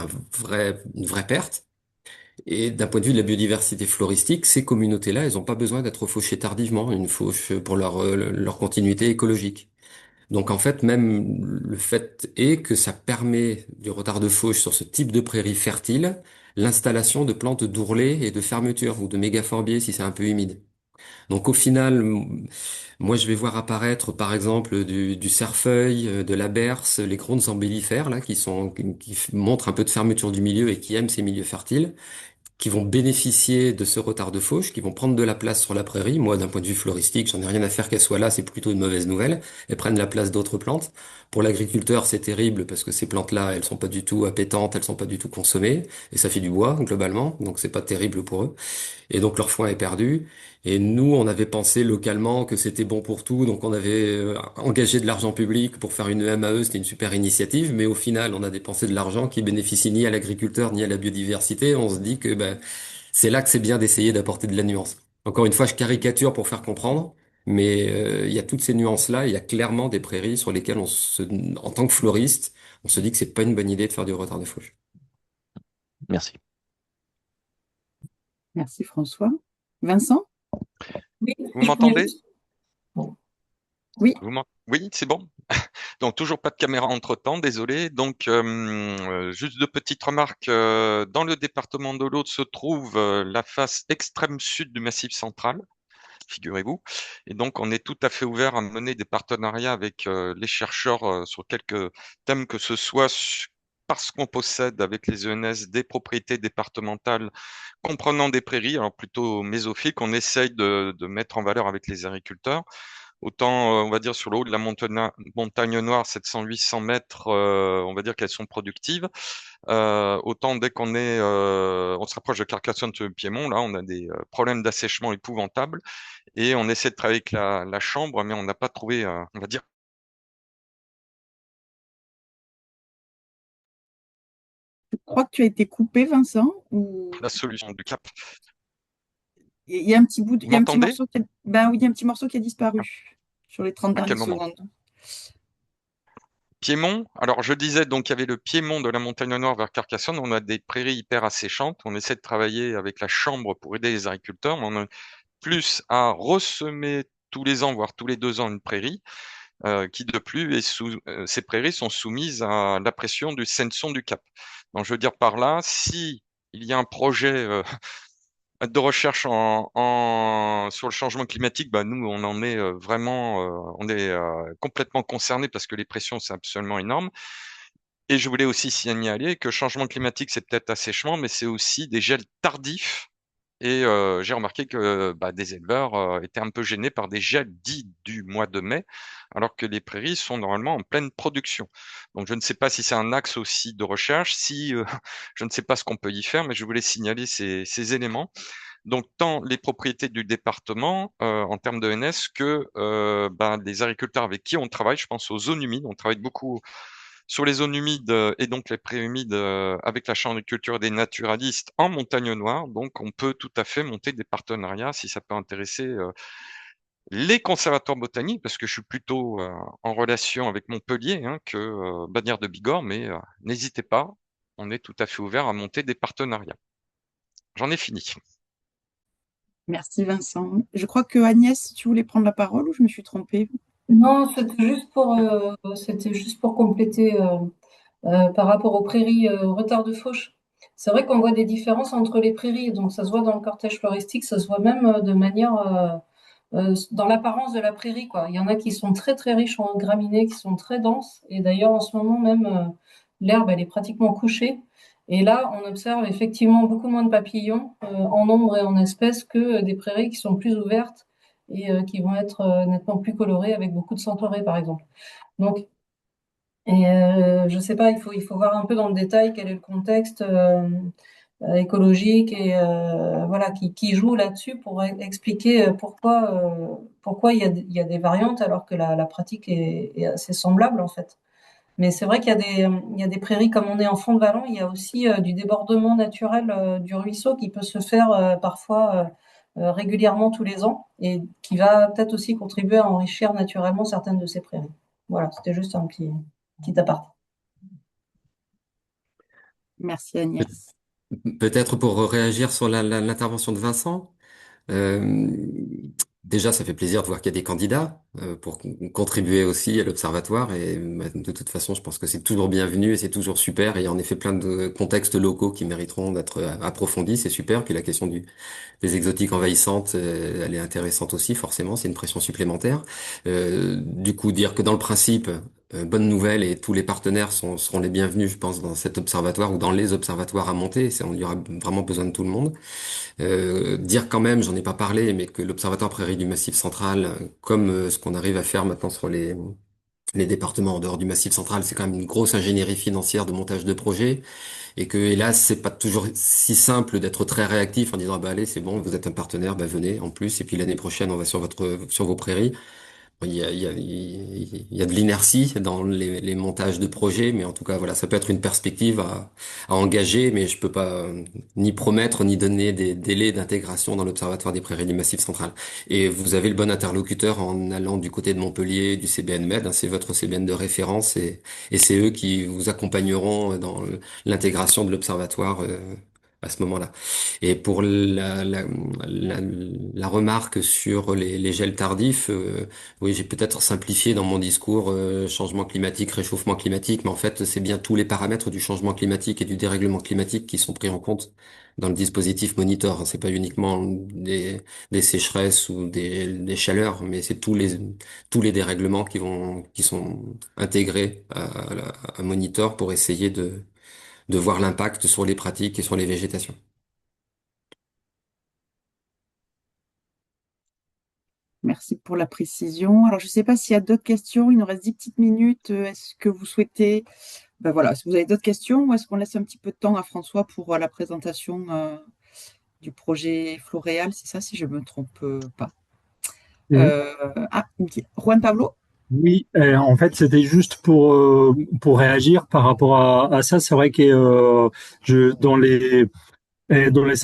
une vraie perte. Et d'un point de vue de la biodiversité floristique, ces communautés-là, elles n'ont pas besoin d'être fauchées tardivement, une fauche pour leur continuité écologique. Donc en fait, même le fait est que ça permet du retard de fauche sur ce type de prairie fertile, l'installation de plantes d'ourlets et de fermeture ou de mégaforbiers si c'est un peu humide. Donc au final, moi je vais voir apparaître par exemple du cerfeuil, de la berce, les grandes embellifères là qui montrent un peu de fermeture du milieu et qui aiment ces milieux fertiles. qui vont bénéficier de ce retard de fauche, qui vont prendre de la place sur la prairie. Moi, d'un point de vue floristique, j'en ai rien à faire qu'elles soient là, c'est plutôt une mauvaise nouvelle. Elles prennent la place d'autres plantes. Pour l'agriculteur, c'est terrible parce que ces plantes-là, elles sont pas du tout appétantes, elles sont pas du tout consommées, et ça fait du bois, globalement, donc c'est pas terrible pour eux. Et donc leur foin est perdu. Et nous, on avait pensé localement que c'était bon pour tout, donc on avait engagé de l'argent public pour faire une MAE, c'était une super initiative, mais au final, on a dépensé de l'argent qui bénéficie ni à l'agriculteur ni à la biodiversité. On se dit que ben, c'est là que c'est bien d'essayer d'apporter de la nuance. Encore une fois, je caricature pour faire comprendre, mais il y a toutes ces nuances-là. Il y a clairement des prairies sur lesquelles en tant que fleuriste, on se dit que c'est pas une bonne idée de faire du retard de fauche. Merci. Merci François. Vincent? Oui, Vous m'entendez? Oui. Oui, c'est bon. Donc toujours pas de caméra entre-temps, désolé. Donc juste deux petites remarques. Dans le département de l'Aude se trouve la face extrême sud du Massif central, figurez-vous. Et donc on est tout à fait ouvert à mener des partenariats avec les chercheurs sur quelques thèmes que ce soit, parce qu'on possède avec les ENS des propriétés départementales comprenant des prairies, alors plutôt mésophiles, qu'on essaye de mettre en valeur avec les agriculteurs. Autant, on va dire, sur le haut de la montagne Noire, 700-800 mètres, on va dire qu'elles sont productives. Autant dès on se rapproche de Carcassonne-Piémont, là, on a des problèmes d'assèchement épouvantables. Et on essaie de travailler avec la chambre, mais on n'a pas trouvé, on va dire, Je crois que tu as été coupé, Vincent, ou la solution du cap. il y a un petit bout, Vous il y a un petit m'entendez? morceau ben oui, il y a un petit morceau qui a disparu sur les 30 À quel dernières moment? secondes. Piémont. Alors, je disais, donc, il y avait le Piémont de la Montagne Noire vers Carcassonne. On a des prairies hyper asséchantes. On essaie de travailler avec la chambre pour aider les agriculteurs. On a plus à ressemer tous les ans, voire tous les 2 ans, une prairie, qui de plus ces prairies sont soumises à la pression du Senson du Cap. Donc, je veux dire par là, si il y a un projet de recherche sur le changement climatique, bah nous, on en est vraiment, on est complètement concerné parce que les pressions, c'est absolument énorme. Et je voulais aussi signaler que changement climatique, c'est peut-être assèchement, mais c'est aussi des gels tardifs. Et j'ai remarqué que bah, des éleveurs étaient un peu gênés par des gels dits du mois de mai, alors que les prairies sont normalement en pleine production. Donc je ne sais pas si c'est un axe aussi de recherche, si je ne sais pas ce qu'on peut y faire, mais je voulais signaler ces éléments. Donc tant les propriétés du département en termes de NS que bah, les agriculteurs avec qui on travaille, je pense aux zones humides, on travaille beaucoup sur les zones humides et donc les pré-humides avec la Chambre de culture des naturalistes en Montagne Noire. Donc, on peut tout à fait monter des partenariats si ça peut intéresser les conservatoires botaniques, parce que je suis plutôt en relation avec Montpellier que Bagnères de Bigorre, mais n'hésitez pas, on est tout à fait ouvert à monter des partenariats. J'en ai fini. Merci Vincent. Je crois que Agnès, tu voulais prendre la parole ou je me suis trompée? Non, c'était juste pour compléter par rapport aux prairies, au retard de fauche. C'est vrai qu'on voit des différences entre les prairies, donc ça se voit dans le cortège floristique, ça se voit même de manière dans l'apparence de la prairie, quoi. Il y en a qui sont très très riches en graminées, qui sont très denses, et d'ailleurs en ce moment même l'herbe elle est pratiquement couchée. Et là, on observe effectivement beaucoup moins de papillons en nombre et en espèces que des prairies qui sont plus ouvertes et qui vont être nettement plus colorées avec beaucoup de centaurées, par exemple. Donc, je sais pas, il faut voir un peu dans le détail quel est le contexte écologique et voilà qui joue là-dessus pour expliquer pourquoi il y a des variantes alors que la pratique est assez semblable en fait. Mais c'est vrai qu'il y a des prairies comme on est en fond de vallon, il y a aussi du débordement naturel du ruisseau qui peut se faire parfois régulièrement tous les ans et qui va peut-être aussi contribuer à enrichir naturellement certaines de ces prairies. Voilà, c'était juste un petit aparté. Merci Agnès. Peut-être pour réagir sur l'intervention de Vincent. Euh, Déjà, ça fait plaisir de voir qu'il y a des candidats pour contribuer aussi à l'observatoire. Et bah, de toute façon, je pense que c'est toujours bienvenu et c'est toujours super. Et il y a en effet plein de contextes locaux qui mériteront d'être approfondis. C'est super. Puis la question des exotiques envahissantes, elle est intéressante aussi. Forcément, c'est une pression supplémentaire. Du coup, dire que dans le principe, bonne nouvelle et tous les partenaires seront les bienvenus, je pense, dans cet observatoire ou dans les observatoires à monter. Il y aura vraiment besoin de tout le monde. Dire quand même, j'en ai pas parlé, mais que l'Observatoire Prairie du Massif Central, comme ce qu'on arrive à faire maintenant sur les départements en dehors du Massif Central, c'est quand même une grosse ingénierie financière de montage de projet, et que hélas, c'est pas toujours si simple d'être très réactif en disant ah bah allez, c'est bon, vous êtes un partenaire, bah venez en plus, et puis l'année prochaine on va sur vos prairies. Il y a de l'inertie dans les montages de projets, mais en tout cas, voilà, ça peut être une perspective à engager, mais je peux pas ni promettre ni donner des délais d'intégration dans l'Observatoire des Prairies du Massif Central. Et vous avez le bon interlocuteur en allant du côté de Montpellier, du CBN Med, hein, c'est votre CBN de référence, et c'est eux qui vous accompagneront dans l'intégration de l'Observatoire à ce moment-là. Et pour la remarque sur les gels tardifs, oui, j'ai peut-être simplifié dans mon discours changement climatique, réchauffement climatique, mais en fait, c'est bien tous les paramètres du changement climatique et du dérèglement climatique qui sont pris en compte dans le dispositif Monitor. C'est pas uniquement des sécheresses ou des chaleurs, mais c'est tous les dérèglements qui sont intégrés à Monitor pour essayer de voir l'impact sur les pratiques et sur les végétations. Merci pour la précision. Alors, je ne sais pas s'il y a d'autres questions. Il nous reste 10 petites minutes. Est-ce que vous souhaitez, ben voilà, est-ce que vous avez d'autres questions ou est-ce qu'on laisse un petit peu de temps à François pour la présentation du projet Floréal? C'est ça, si je ne me trompe pas. Et- Juan Pablo? Oui, en fait, c'était juste pour réagir par rapport à ça. C'est vrai que dans les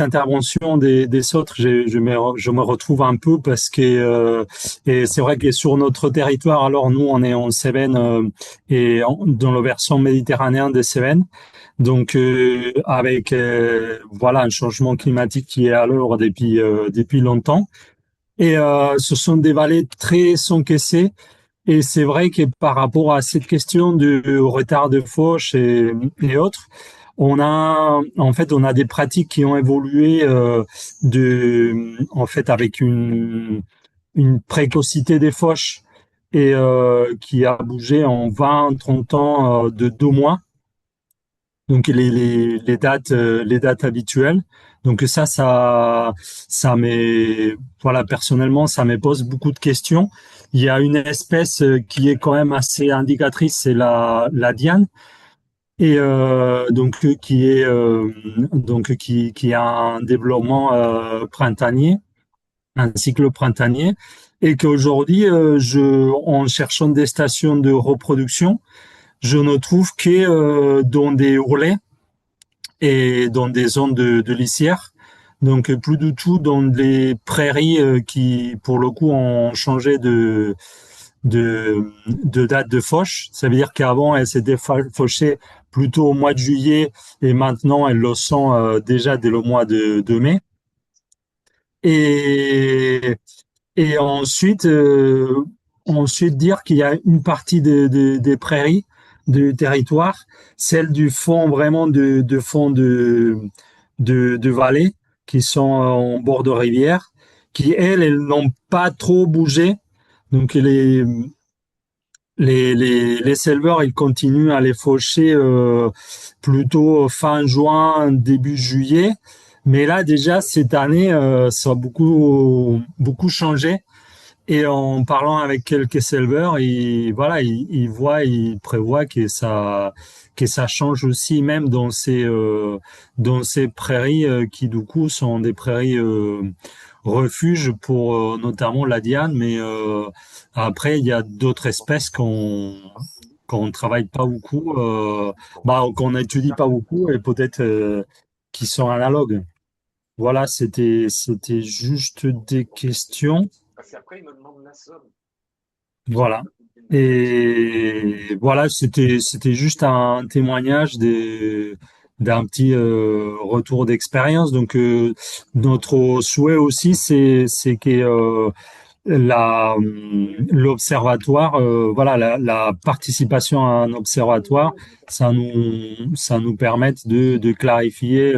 interventions des autres, je me retrouve un peu parce que et c'est vrai que sur notre territoire, alors nous, on est en Cévennes dans le versant méditerranéen des Cévennes. Donc, avec voilà un changement climatique qui est à l'œuvre depuis longtemps. Et ce sont des vallées très encaissées. Et c'est vrai que par rapport à cette question du retard de fauche et autres, on a des pratiques qui ont évolué en fait, avec une précocité des fauches et qui a bougé en 20, 30 ans de 2 mois. Donc les dates habituelles. Donc voilà, personnellement, ça me pose beaucoup de questions. Il y a une espèce qui est quand même assez indicatrice, c'est la diane, et qui a un développement printanier, un cycle printanier, et qu'aujourd'hui, en cherchant des stations de reproduction, je ne trouve que dans des ourlets et dans des zones de lisière. Donc plus du tout dans les prairies qui, pour le coup, ont changé de date de fauche. Ça veut dire qu'avant, elles s'étaient fauchées plutôt au mois de juillet et maintenant, elles le sont déjà dès le mois de mai. Et, et ensuite dire qu'il y a une partie des prairies, du territoire, celle du fond vraiment de fond de vallée, qui sont en bord de rivière, qui elles n'ont pas trop bougé. Donc les éleveurs, ils continuent à les faucher plutôt fin juin, début juillet. Mais là, déjà, cette année, ça a beaucoup changé. Et en parlant avec quelques éleveurs, ils prévoient que ça change aussi, même dans ces prairies qui, du coup, sont des prairies refuges pour notamment la diane. Mais après, il y a d'autres espèces qu'on travaille pas beaucoup, qu'on n'étudie pas beaucoup et peut-être qui sont analogues. Voilà, c'était juste des questions. Voilà. Et voilà, c'était juste un témoignage d'un petit retour d'expérience. Donc notre souhait aussi, c'est que l'observatoire, voilà, la participation à un observatoire, ça nous permette de clarifier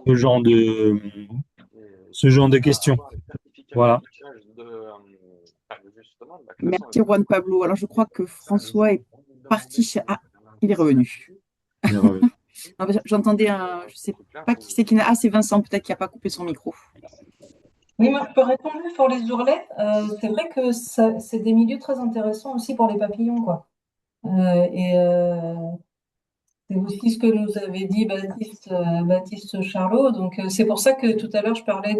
ce genre de questions. Voilà. Merci Juan Pablo. Alors je crois que François est parti chez... Ah, il est revenu. Il est revenu. Non, mais j'entendais un... Je sais pas qui c'est qui n'a... Ah, c'est Vincent, peut-être qui n'a pas coupé son micro. Oui, moi, je peux répondre pour les ourlets. C'est vrai que c'est des milieux très intéressants aussi pour les papillons, quoi. Et c'est aussi ce que nous avait dit Baptiste Charlot. Donc, c'est pour ça que tout à l'heure, je parlais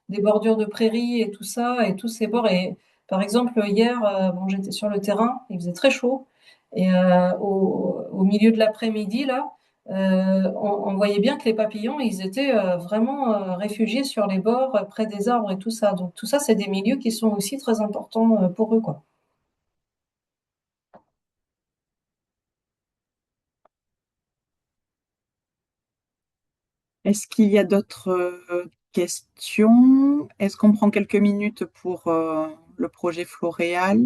des bordures de prairies et tout ça, et tous ces bords. Et par exemple, hier, bon, j'étais sur le terrain, il faisait très chaud. Et au milieu de l'après-midi, là, on voyait bien que les papillons, ils étaient vraiment réfugiés sur les bords, près des arbres et tout ça. Donc, tout ça, c'est des milieux qui sont aussi très importants pour eux, quoi. Est-ce qu'il y a d'autres questions? Est-ce qu'on prend quelques minutes pour le projet Floréal?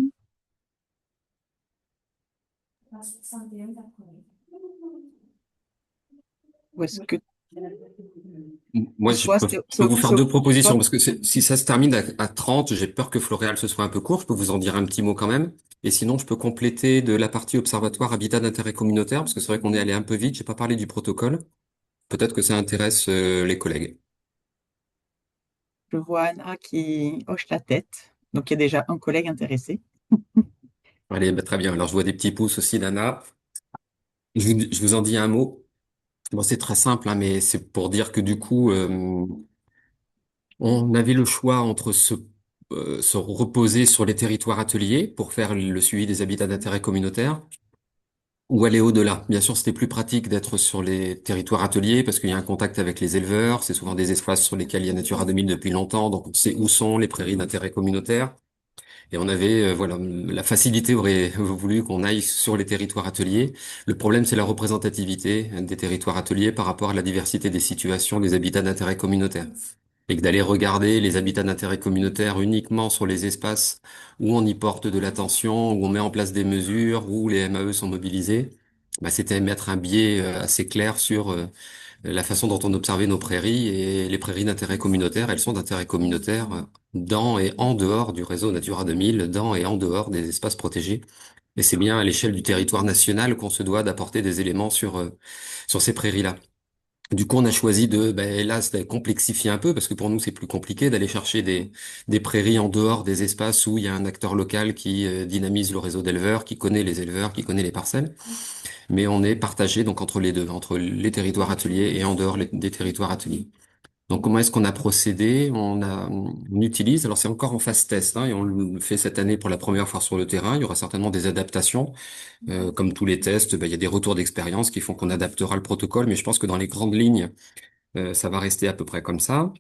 Ou est-ce que Moi, François, je peux vous faire deux propositions François, parce que si ça se termine à 30, j'ai peur que Floréal ce soit un peu court. Je peux vous en dire un petit mot quand même. Et sinon, je peux compléter de la partie observatoire habitat d'intérêt communautaire parce que c'est vrai qu'on est allé un peu vite. J'ai pas parlé du protocole. Peut-être que ça intéresse les collègues. je vois Anna qui hoche la tête. Donc il y a déjà un collègue intéressé. Allez, bah, très bien. Alors, je vois des petits pouces aussi d'Anna. Je vous en dis un mot. Bon, c'est très simple, hein, mais c'est pour dire que du coup, on avait le choix entre se reposer sur les territoires ateliers pour faire le suivi des habitats d'intérêt communautaire ou aller au-delà. Bien sûr, c'était plus pratique d'être sur les territoires ateliers parce qu'il y a un contact avec les éleveurs. C'est souvent des espaces sur lesquels il y a Natura 2000 depuis longtemps, donc on sait où sont les prairies d'intérêt communautaire. Et on avait, voilà, la facilité aurait voulu qu'on aille sur les territoires ateliers. Le problème, c'est la représentativité des territoires ateliers par rapport à la diversité des situations des habitats d'intérêt communautaire. Et que d'aller regarder les habitats d'intérêt communautaire uniquement sur les espaces où on y porte de l'attention, où on met en place des mesures, où les MAE sont mobilisés, bah, c'était mettre un biais assez clair sur la façon dont on observait nos prairies. Et les prairies d'intérêt communautaire, elles sont d'intérêt communautaire dans et en dehors du réseau Natura 2000, dans et en dehors des espaces protégés. Et c'est bien à l'échelle du territoire national qu'on se doit d'apporter des éléments sur ces prairies-là. Du coup, on a choisi de complexifier un peu parce que pour nous, c'est plus compliqué d'aller chercher des prairies en dehors des espaces où il y a un acteur local qui dynamise le réseau d'éleveurs, qui connaît les éleveurs, qui connaît les parcelles. Mais on est partagé donc entre les deux, entre les territoires ateliers et en dehors des territoires ateliers. Donc, comment est-ce qu'on a procédé? On utilise, alors c'est encore en phase test, hein, et on le fait cette année pour la première fois sur le terrain. Il y aura certainement des adaptations. Comme tous les tests, il y a des retours d'expérience qui font qu'on adaptera le protocole, mais je pense que dans les grandes lignes, ça va rester à peu près comme ça.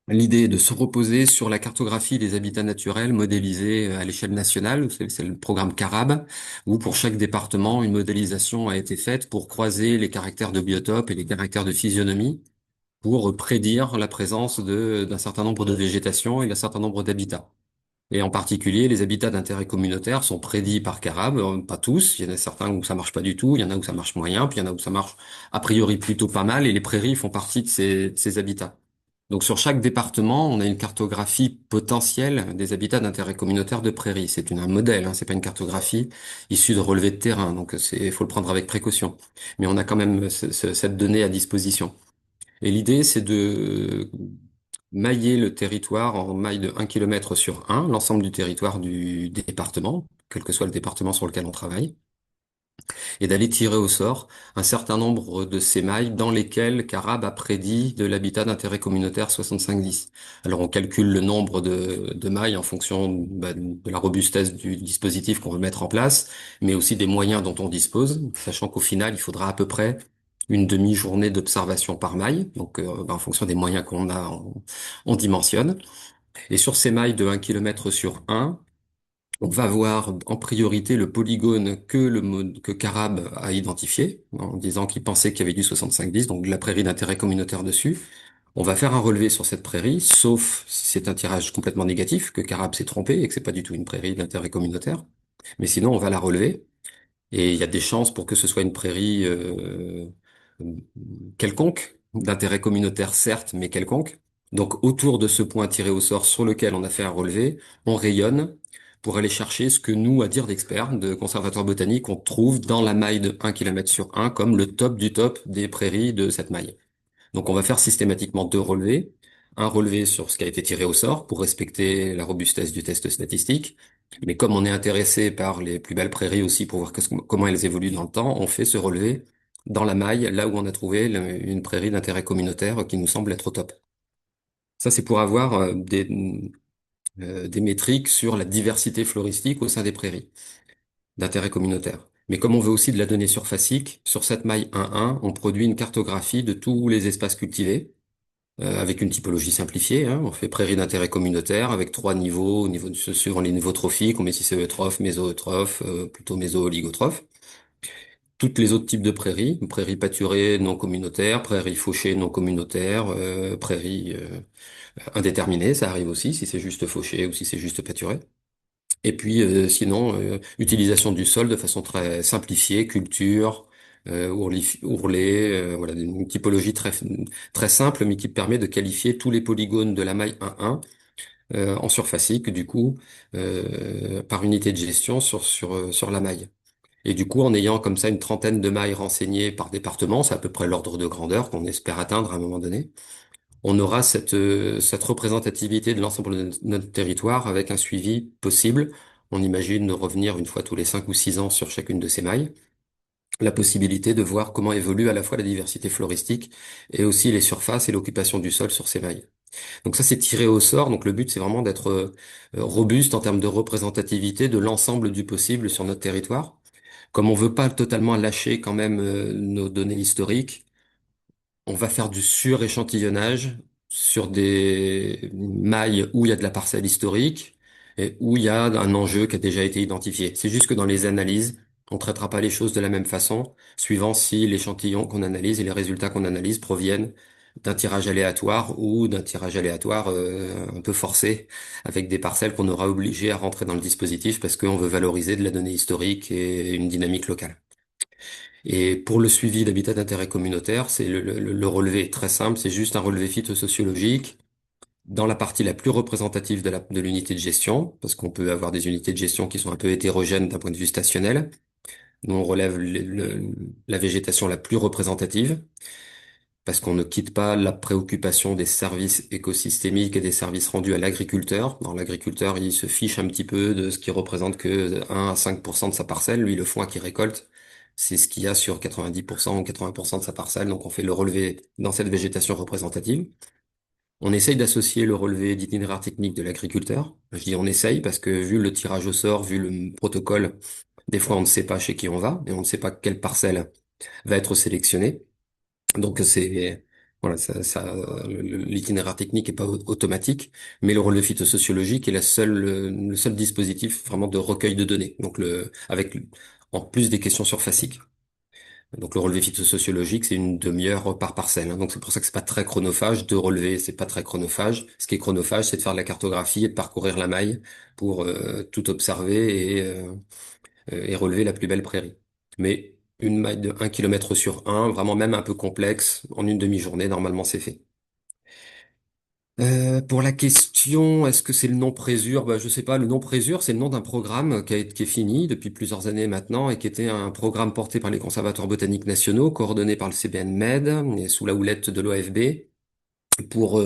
L'idée est de se reposer sur la cartographie des habitats naturels modélisés à l'échelle nationale. C'est le programme CARAB, où pour chaque département, une modélisation a été faite pour croiser les caractères de biotope et les caractères de physionomie pour prédire la présence d'un certain nombre de végétations et d'un certain nombre d'habitats. Et en particulier, les habitats d'intérêt communautaire sont prédits par Carab, pas tous. Il y en a certains où ça marche pas du tout, il y en a où ça marche moyen, puis il y en a où ça marche a priori plutôt pas mal, et les prairies font partie de ces habitats. Donc sur chaque département, on a une cartographie potentielle des habitats d'intérêt communautaire de prairies. C'est un modèle, hein, c'est pas une cartographie issue de relevés de terrain, donc faut le prendre avec précaution. Mais on a quand même cette donnée à disposition. Et l'idée, c'est de mailler le territoire en maille de 1 km sur 1, l'ensemble du territoire du département, quel que soit le département sur lequel on travaille, et d'aller tirer au sort un certain nombre de ces mailles dans lesquelles Carab a prédit de l'habitat d'intérêt communautaire 65-10. Alors on calcule le nombre de mailles en fonction de la robustesse du dispositif qu'on veut mettre en place, mais aussi des moyens dont on dispose, sachant qu'au final, il faudra à peu près une demi-journée d'observation par maille. Donc, en fonction des moyens qu'on a, on dimensionne. Et sur ces mailles de 1 km sur 1, on va voir en priorité le polygone que Carab a identifié, en disant qu'il pensait qu'il y avait du 65-10, donc de la prairie d'intérêt communautaire dessus. On va faire un relevé sur cette prairie, sauf si c'est un tirage complètement négatif, que Carab s'est trompé et que c'est pas du tout une prairie d'intérêt communautaire. Mais sinon, on va la relever. Et il y a des chances pour que ce soit une prairie quelconque, d'intérêt communautaire certes, mais quelconque. Donc autour de ce point tiré au sort sur lequel on a fait un relevé, on rayonne pour aller chercher ce que nous, à dire d'experts, de conservateurs botaniques, on trouve dans la maille de 1 km/1 comme le top du top des prairies de cette maille. Donc on va faire systématiquement 2 relevés. Un relevé sur ce qui a été tiré au sort pour respecter la robustesse du test statistique. Mais comme on est intéressé par les plus belles prairies aussi pour voir comment elles évoluent dans le temps, on fait ce relevé dans la maille, là où on a trouvé une prairie d'intérêt communautaire qui nous semble être au top. Ça, c'est pour avoir des métriques sur la diversité floristique au sein des prairies d'intérêt communautaire. Mais comme on veut aussi de la donnée surfacique, sur cette maille 1.1, on produit une cartographie de tous les espaces cultivés, avec une typologie simplifiée, hein. On fait prairie d'intérêt communautaire avec 3 niveaux, suivant les niveaux trophiques, on met si c'est eutrophe, méso-eutrophe, plutôt méso-oligotrophe. Toutes les autres types de prairies pâturées non communautaires, prairies fauchées non communautaires, prairies indéterminées, ça arrive aussi si c'est juste fauché ou si c'est juste pâturé. Et puis sinon, utilisation du sol de façon très simplifiée, culture, ourlé, voilà, une typologie très simple, mais qui permet de qualifier tous les polygones de la maille 1.1 en surfacique, du coup, par unité de gestion sur la maille. Et du coup, en ayant comme ça une trentaine de mailles renseignées par département, c'est à peu près l'ordre de grandeur qu'on espère atteindre à un moment donné, on aura cette représentativité de l'ensemble de notre territoire avec un suivi possible. On imagine de revenir une fois tous les 5 ou 6 ans sur chacune de ces mailles. La possibilité de voir comment évolue à la fois la diversité floristique et aussi les surfaces et l'occupation du sol sur ces mailles. Donc ça, c'est tiré au sort. Donc le but, c'est vraiment d'être robuste en termes de représentativité de l'ensemble du possible sur notre territoire. Comme on veut pas totalement lâcher quand même nos données historiques, on va faire du suréchantillonnage sur des mailles où il y a de la parcelle historique et où il y a un enjeu qui a déjà été identifié. C'est juste que dans les analyses, on traitera pas les choses de la même façon, suivant si l'échantillon qu'on analyse et les résultats qu'on analyse proviennent d'un tirage aléatoire ou d'un tirage aléatoire un peu forcé, avec des parcelles qu'on aura obligé à rentrer dans le dispositif parce qu'on veut valoriser de la donnée historique et une dynamique locale. Et pour le suivi d'habitat d'intérêt communautaire, c'est le relevé est très simple, c'est juste un relevé phytosociologique dans la partie la plus représentative de l'unité de gestion, parce qu'on peut avoir des unités de gestion qui sont un peu hétérogènes d'un point de vue stationnel. Nous, on relève la végétation la plus représentative, parce qu'on ne quitte pas la préoccupation des services écosystémiques et des services rendus à l'agriculteur. Dans l'agriculteur, il se fiche un petit peu de ce qui représente que 1 à 5% de sa parcelle. Lui, le foin qu'il récolte, c'est ce qu'il y a sur 90% ou 80% de sa parcelle. Donc, on fait le relevé dans cette végétation représentative. On essaye d'associer le relevé d'itinéraire technique de l'agriculteur. Je dis on essaye parce que vu le tirage au sort, vu le protocole, des fois on ne sait pas chez qui on va et on ne sait pas quelle parcelle va être sélectionnée. Donc c'est voilà, l'itinéraire technique est pas automatique, mais le relevé phytosociologique est le seul dispositif vraiment de recueil de données. Donc avec en plus des questions surfaciques. Donc le relevé phytosociologique, c'est une demi-heure par parcelle, hein. Donc c'est pour ça que c'est pas très chronophage. De relever, c'est pas très chronophage. Ce qui est chronophage, c'est de faire de la cartographie et de parcourir la maille pour tout observer et relever la plus belle prairie. Mais une maille de 1 km/1, vraiment même un peu complexe, en une demi-journée, normalement c'est fait. Pour la question, est-ce que c'est le nom Présure? Bah, je sais pas. Le nom Présure, c'est le nom d'un programme qui est fini depuis plusieurs années maintenant et qui était un programme porté par les conservatoires botaniques nationaux, coordonné par le CBN Med et sous la houlette de l'OFB pour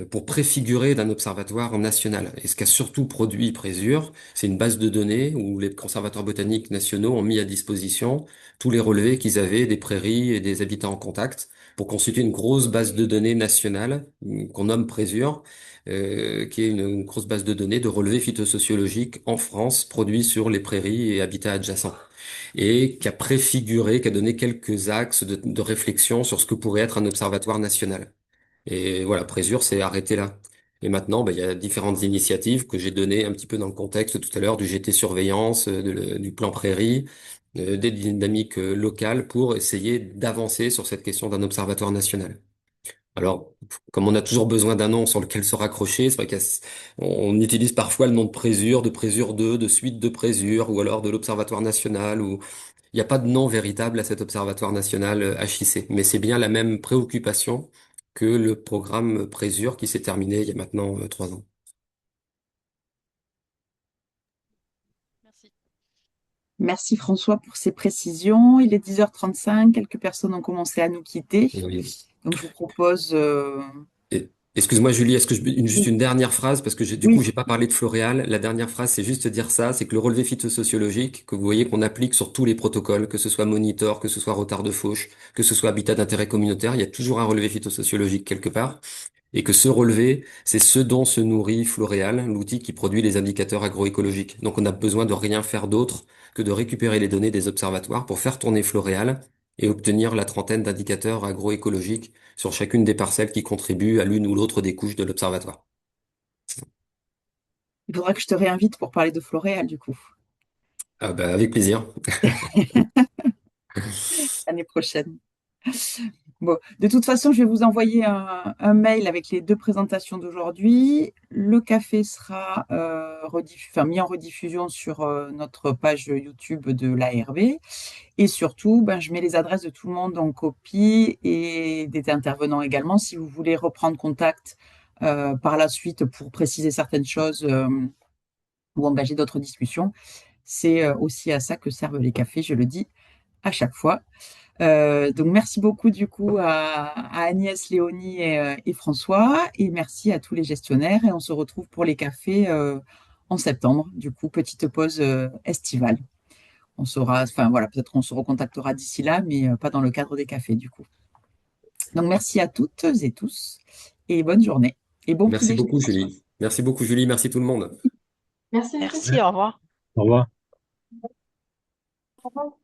pour préfigurer d'un observatoire national. Et ce qu'a surtout produit Présure, c'est une base de données où les conservatoires botaniques nationaux ont mis à disposition tous les relevés qu'ils avaient des prairies et des habitats en contact pour constituer une grosse base de données nationale qu'on nomme Présure, qui est une grosse base de données de relevés phytosociologiques en France produits sur les prairies et habitats adjacents et qui a préfiguré, qui a donné quelques axes de réflexion sur ce que pourrait être un observatoire national. Et voilà, Présure s'est arrêté là. Et maintenant, bah, il y a différentes initiatives que j'ai données un petit peu dans le contexte tout à l'heure du GT Surveillance, du plan Prairie, des dynamiques locales pour essayer d'avancer sur cette question d'un observatoire national. Alors, comme on a toujours besoin d'un nom sur lequel se raccrocher, c'est vrai qu'on utilise parfois le nom de Présure 2, de Suite de Présure, ou alors de l'Observatoire national, ou il n'y a pas de nom véritable à cet Observatoire national HIC. Mais c'est bien la même préoccupation que le programme Présure qui s'est terminé il y a maintenant 3 ans. Merci François pour ces précisions. Il est 10h35, quelques personnes ont commencé à nous quitter. Oui. Donc je vous propose... Excuse-moi Julie, est-ce que juste Oui. une dernière phrase, parce que du Oui. coup j'ai pas parlé de Floréal. La dernière phrase, c'est juste dire ça, c'est que le relevé phytosociologique, que vous voyez qu'on applique sur tous les protocoles, que ce soit monitor, que ce soit retard de fauche, que ce soit habitat d'intérêt communautaire, il y a toujours un relevé phytosociologique quelque part. Et que ce relevé, c'est ce dont se nourrit Floréal, l'outil qui produit les indicateurs agroécologiques. Donc on n'a besoin de rien faire d'autre que de récupérer les données des observatoires pour faire tourner Floréal et obtenir la trentaine d'indicateurs agroécologiques sur chacune des parcelles qui contribuent à l'une ou l'autre des couches de l'observatoire. Il faudra que je te réinvite pour parler de Floréal, du coup, Ah bah, avec plaisir. l'année prochaine. Bon, de toute façon, je vais vous envoyer un mail avec les 2 présentations d'aujourd'hui. Le café sera mis en rediffusion sur notre page YouTube de l'ARB. Et surtout, je mets les adresses de tout le monde en copie et des intervenants également. Si vous voulez reprendre contact par la suite pour préciser certaines choses ou engager d'autres discussions, c'est aussi à ça que servent les cafés, je le dis à chaque fois. Donc merci beaucoup du coup à Agnès, Léonie et François, et merci à tous les gestionnaires, et on se retrouve pour les cafés en septembre, du coup petite pause estivale. On saura, enfin voilà, peut-être on se recontactera d'ici là, mais pas dans le cadre des cafés du coup. Donc merci à toutes et tous, et bonne journée, et bon petit Merci déjeuner, beaucoup François. Julie. Merci beaucoup Julie, merci tout le monde. Merci. Merci, au revoir. Au revoir. Au revoir.